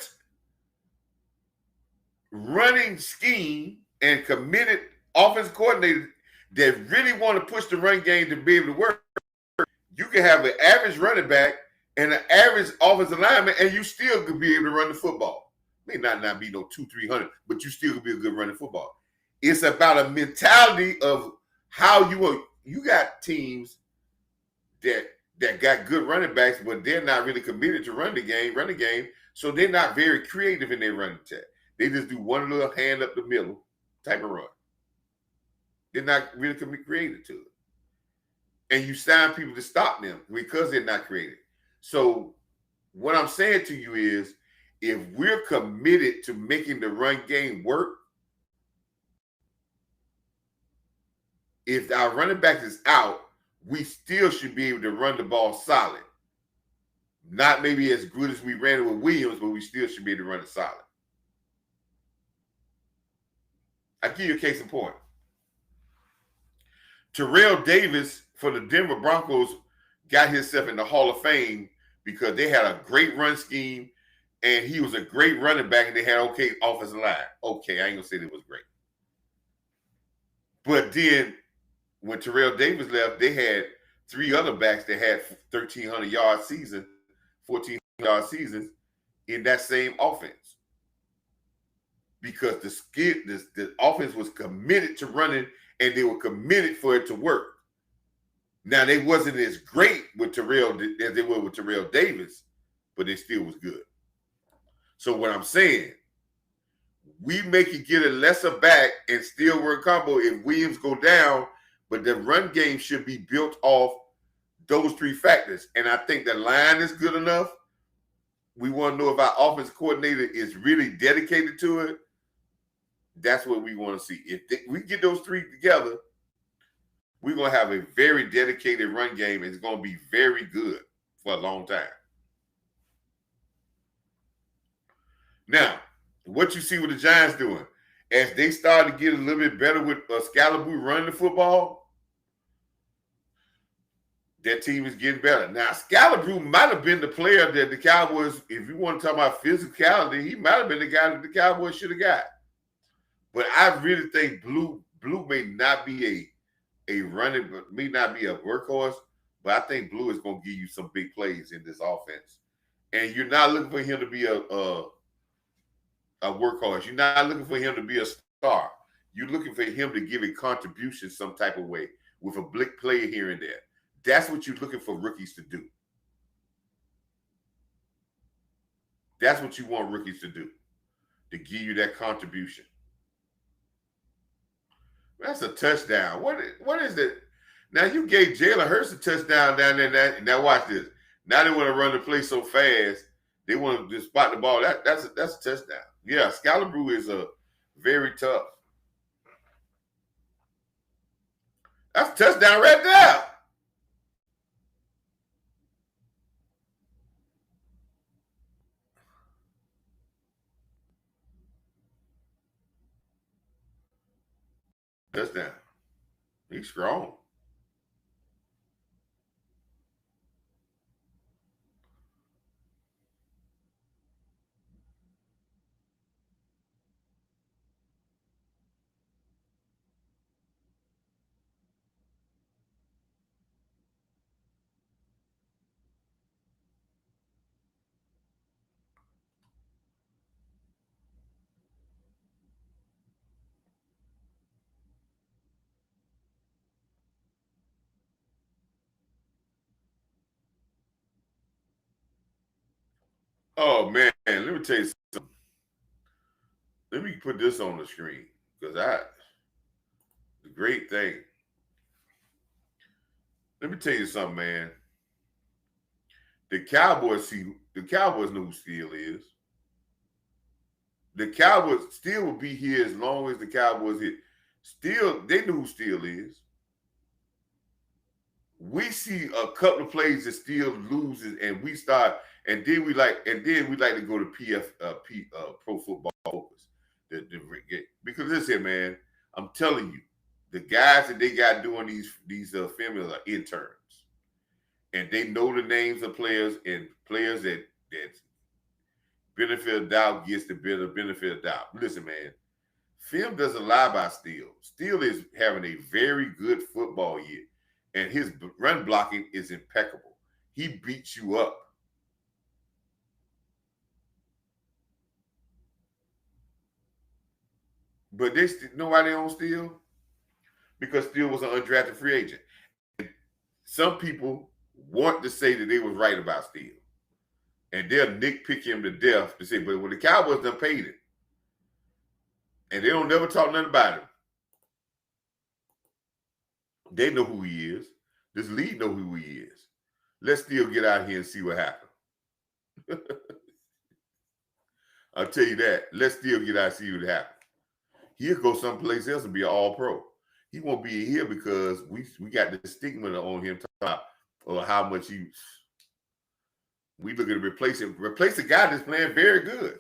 Speaker 2: running scheme and committed offensive coordinator that really want to push the run game to be able to work. You can have an average running back and an average offensive lineman, and you still could be able to run the football. May not be no 200-300, but you still could be a good running football. It's about a mentality of how you got teams that got good running backs, but they're not really committed to run the game, so they're not very creative in their running attack. They just do one little hand up the middle type of run. They're not really creative to it. And you sign people to stop them because they're not creative. So what I'm saying to you is, if we're committed to making the run game work, if our running back is out, we still should be able to run the ball solid. Not maybe as good as we ran it with Williams, but we still should be able to run it solid. I'll give you a case in point. Terrell Davis for the Denver Broncos got himself in the Hall of Fame because they had a great run scheme and he was a great running back and they had okay offensive line. Okay, I ain't gonna say it was great. But then when Terrell Davis left, they had 3 other backs that had 1,300-yard season, 1,400-yard seasons in that same offense. Because the offense was committed to running and they were committed for it to work. Now, they wasn't as great with Terrell as they were with Terrell Davis, but they still was good. So what I'm saying, we make it get a lesser back and still work combo if Williams go down, but the run game should be built off those 3 factors. And I think the line is good enough. We want to know if our offense coordinator is really dedicated to it. That's what we want to see. If we get those 3 together, we're going to have a very dedicated run game. And it's going to be very good for a long time. Now, what you see with the Giants doing, as they start to get a little bit better with Scalaboo running the football, that team is getting better. Now, Scalaboo might have been the player that the Cowboys, if you want to talk about physicality, he might have been the guy that the Cowboys should have got. But I really think Blue may not be a running, but may not be a workhorse, but I think Blue is going to give you some big plays in this offense. And you're not looking for him to be a workhorse. You're not looking for him to be a star. You're looking for him to give a contribution some type of way with a blick play here and there. That's what you're looking for rookies to do. That's what you want rookies to do, to give you that contribution. That's a touchdown. What is it? Now, you gave Jalen Hurts a touchdown down there. Now, watch this. Now they want to run the play so fast, they want to just spot the ball. That's a touchdown. Yeah, Scalaboo is a very tough. That's a touchdown right there. Touchdown. He's strong. Oh man, let me tell you something. Let me put this on the screen because the great thing. Let me tell you something, man. The Cowboys know who Steel is. The Cowboys still will be here as long as the Cowboys hit. Still, they know who Steel is. We see a couple of plays that Steel loses, and we start, and then we like to go to Pro Football Focus. Because listen, man, I'm telling you, the guys that they got doing these films are interns, and they know the names of players and players that benefit of doubt gets the benefit of doubt. Listen, man, film doesn't lie about Steele. Steele is having a very good football year, and his run blocking is impeccable. He beats you up. But they know why they own Steele? Because Steele was an undrafted free agent. Some people want to say that they was right about Steele. And they'll nitpick him to death to say, but when the Cowboys done paid him, and they don't never talk nothing about him, they know who he is. This league know who he is. Let's still get out here and see what happens. I'll tell you that. Let's still get out and see what happens. He'll go someplace else and be an all-pro. He won't be here because we got the stigma on him talking about how much we looking to replace him. Replace a guy that's playing very good.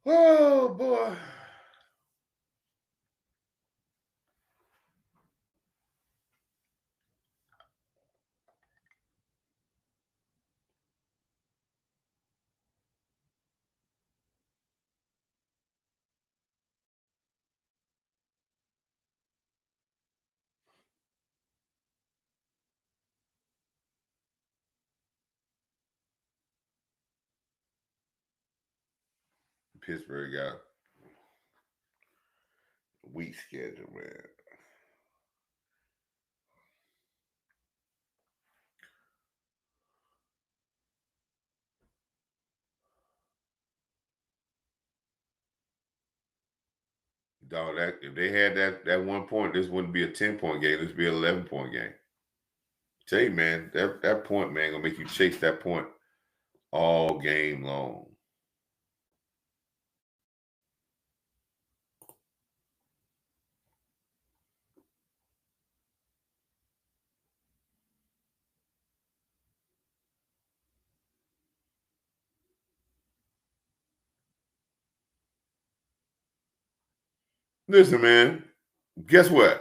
Speaker 2: Oh boy. Pittsburgh got a weak schedule, man. Dog, that if they had that 1 point, this wouldn't be a 10-point game. This would be an 11-point game. Tell you, man, that point, man, gonna make you chase that point all game long. Listen, man, guess what?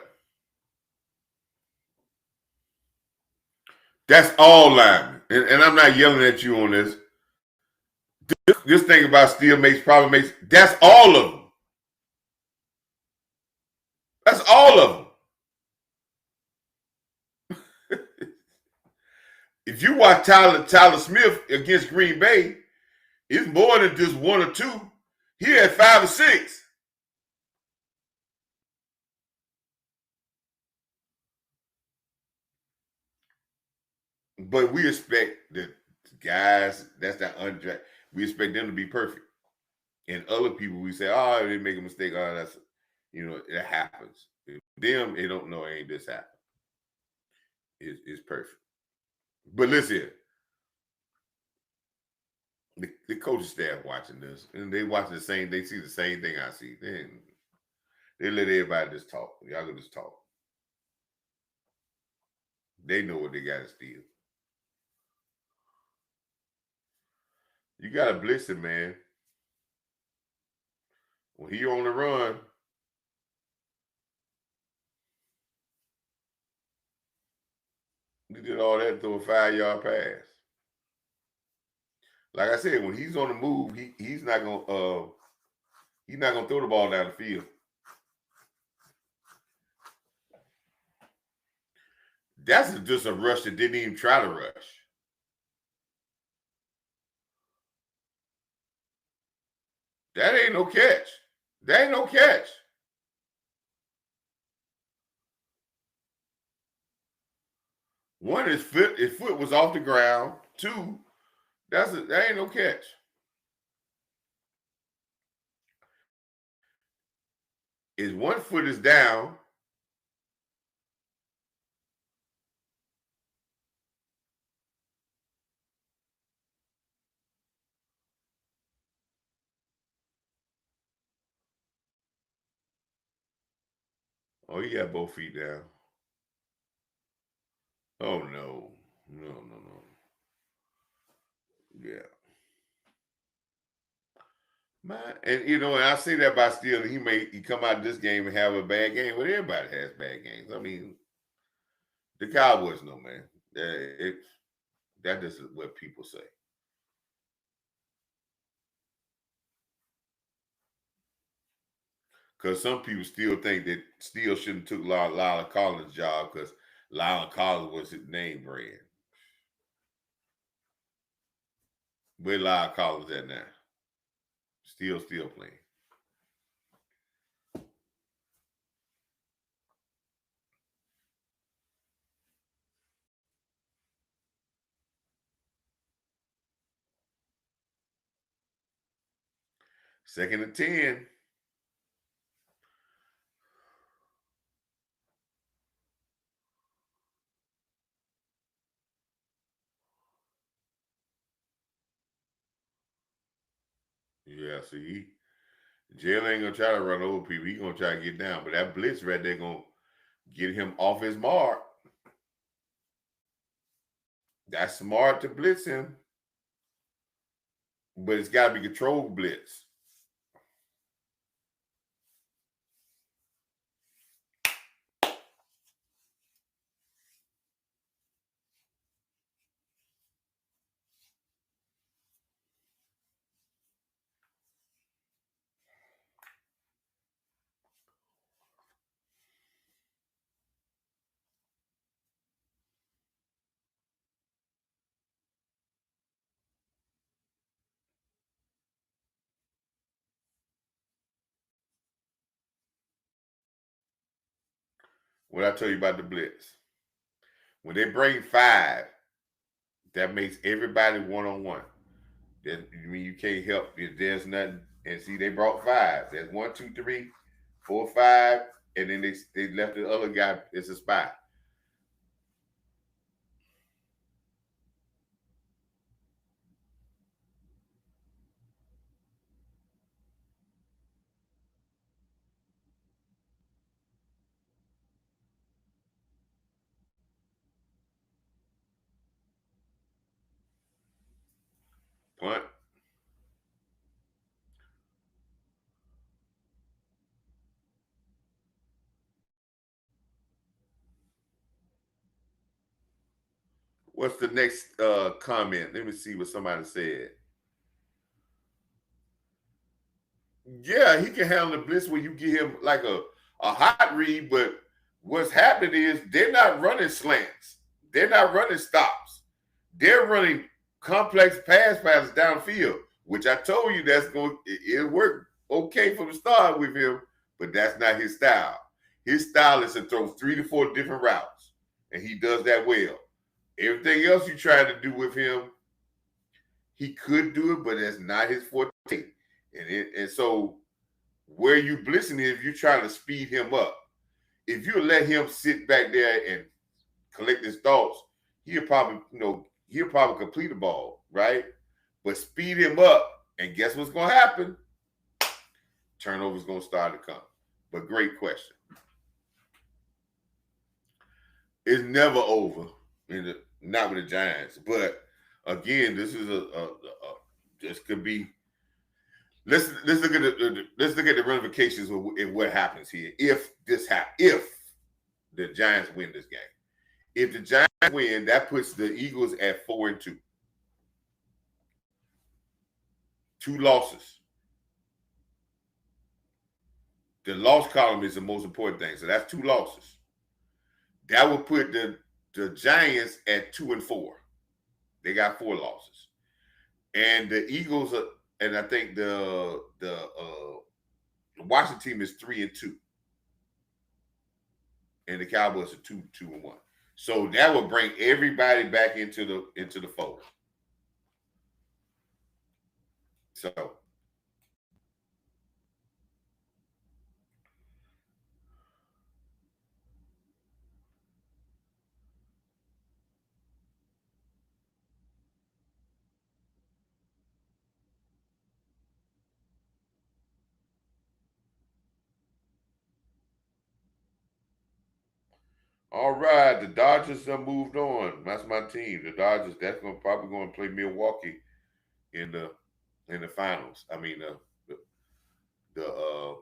Speaker 2: That's all linemen. And I'm not yelling at you on this. This thing about steel probably makes, that's all of them. That's all of them. If you watch Tyler Smith against Green Bay, it's more than just one or two. He had 5 or 6. But we expect the guys, that's that undrafted, we expect them to be perfect. And other people, we say, oh, they make a mistake. Oh, that's, it happens. Them, they don't know it ain't this happen. It's perfect. But listen, the coaching staff watching this, and they watching they see the same thing I see. They let everybody just talk. Y'all can just talk. They know what they got to steal. You got to blitz him, man. When he on the run, he did all that through a 5-yard pass. Like I said, when he's on the move, he's not gonna throw the ball down the field. That's just a rush that didn't even try to rush. That ain't no catch. That ain't no catch. One, his foot was off the ground. Two, that ain't no catch. His one foot is down. Oh, he got both feet down. Oh no. No. Yeah. Man, and and I say that by still he come out this game and have a bad game. But everybody has bad games. I mean, the Cowboys know, man. That is what people say. Because some people still think that Steele shouldn't took Lyle Collins' job because Lyle Collins was his name brand. Where Lyle Collins at now? Still playing. Second and 10. Yeah, see, Jail ain't gonna try to run over people. He gonna try to get down. But that blitz right there gonna get him off his mark. That's smart to blitz him. But it's gotta be controlled blitz. What I tell you about the blitz. When they bring 5, that makes everybody one-on-one. I mean, you can't help if there's nothing. And see, they brought 5. There's 1, 2, 3, 4, 5, and then they left the other guy as a spy. Punt. What's the next comment? Let me see what somebody said. Yeah, he can handle the blitz when you give him like a hot read, but what's happening is they're not running slants. They're not running stops. They're running complex pass passes downfield, which I told you it'll work okay from the start with him, but that's not his style. His style is to throw 3 to 4 different routes, and he does that well. Everything else you try to do with him, he could do it, but that's not his forte. And so where you blitzing him, you're trying to speed him up. If you let him sit back there and collect his thoughts, he'll probably complete the ball, right? But speed him up, and guess what's gonna happen? Turnovers gonna start to come. But great question. It's never over, not with the Giants. But again, this is this could be. Let's look at the ramifications of what happens here if the Giants win this game. If the Giants win, that puts the Eagles at 4-2. 2 losses. The loss column is the most important thing. So that's 2 losses. That would put the the Giants at 2-4. They got 4 losses, and the Eagles are, and I think the Washington team is 3-2, and the Cowboys are 2-1. So that would bring everybody back into the fold. So all right, the Dodgers have moved on. That's my team. The Dodgers. That's probably going to play Milwaukee in the finals. I mean the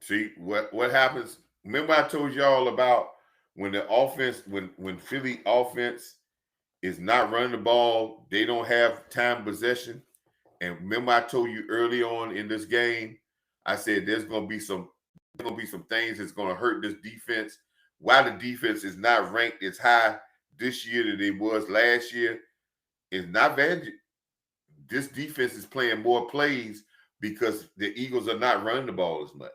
Speaker 2: see what happens. Remember I told y'all about when the offense, when Philly offense is not running the ball, they don't have time possession. And remember I told you early on in this game, I said there's gonna be some things that's gonna hurt this defense. Why the defense is not ranked as high this year that it was last year is not bad. This defense is playing more plays because the Eagles are not running the ball as much.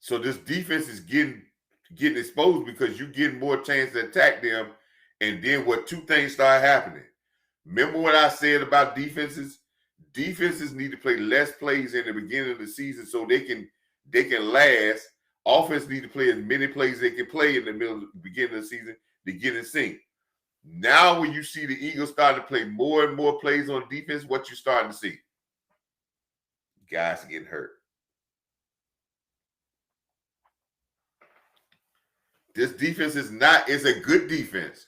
Speaker 2: So this defense is getting exposed because you're getting more chance to attack them. And then what two things start happening. Remember what I said about defenses? Defenses need to play less plays in the beginning of the season so they can last. Offense need to play as many plays they can play in the beginning of the season to get in sync. Now when you see the Eagles starting to play more and more plays on defense, what you're starting to see? Guys getting hurt. This defense is a good defense,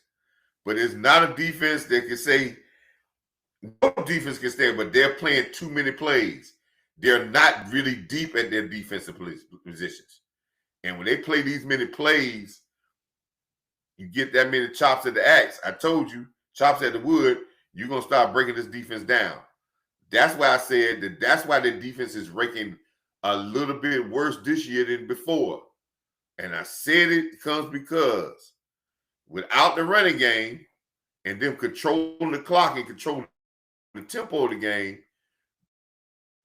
Speaker 2: but it's not a defense that can say no defense can stand, but they're playing too many plays. They're not really deep at their defensive positions. And when they play these many plays, you get that many chops at the axe. I told you, chops at the wood, you're going to start breaking this defense down. That's why I said that's why the defense is ranking a little bit worse this year than before. And I said it comes because without the running game and them controlling the clock and controlling the tempo of the game,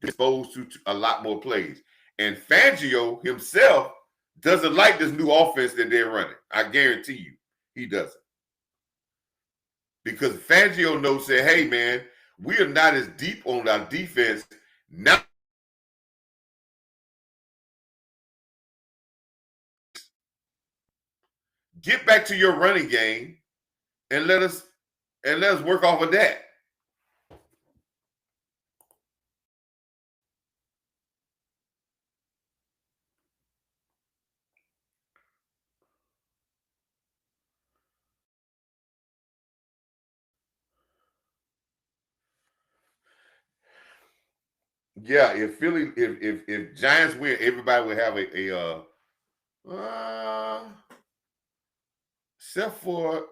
Speaker 2: exposed to a lot more plays. And Fangio himself doesn't like this new offense that they're running. I guarantee you, he doesn't. Because Fangio knows, say, hey, man, we are not as deep on our defense. Now, get back to your running game and let us work off of that. Yeah, if Philly, if Giants win, everybody would have except for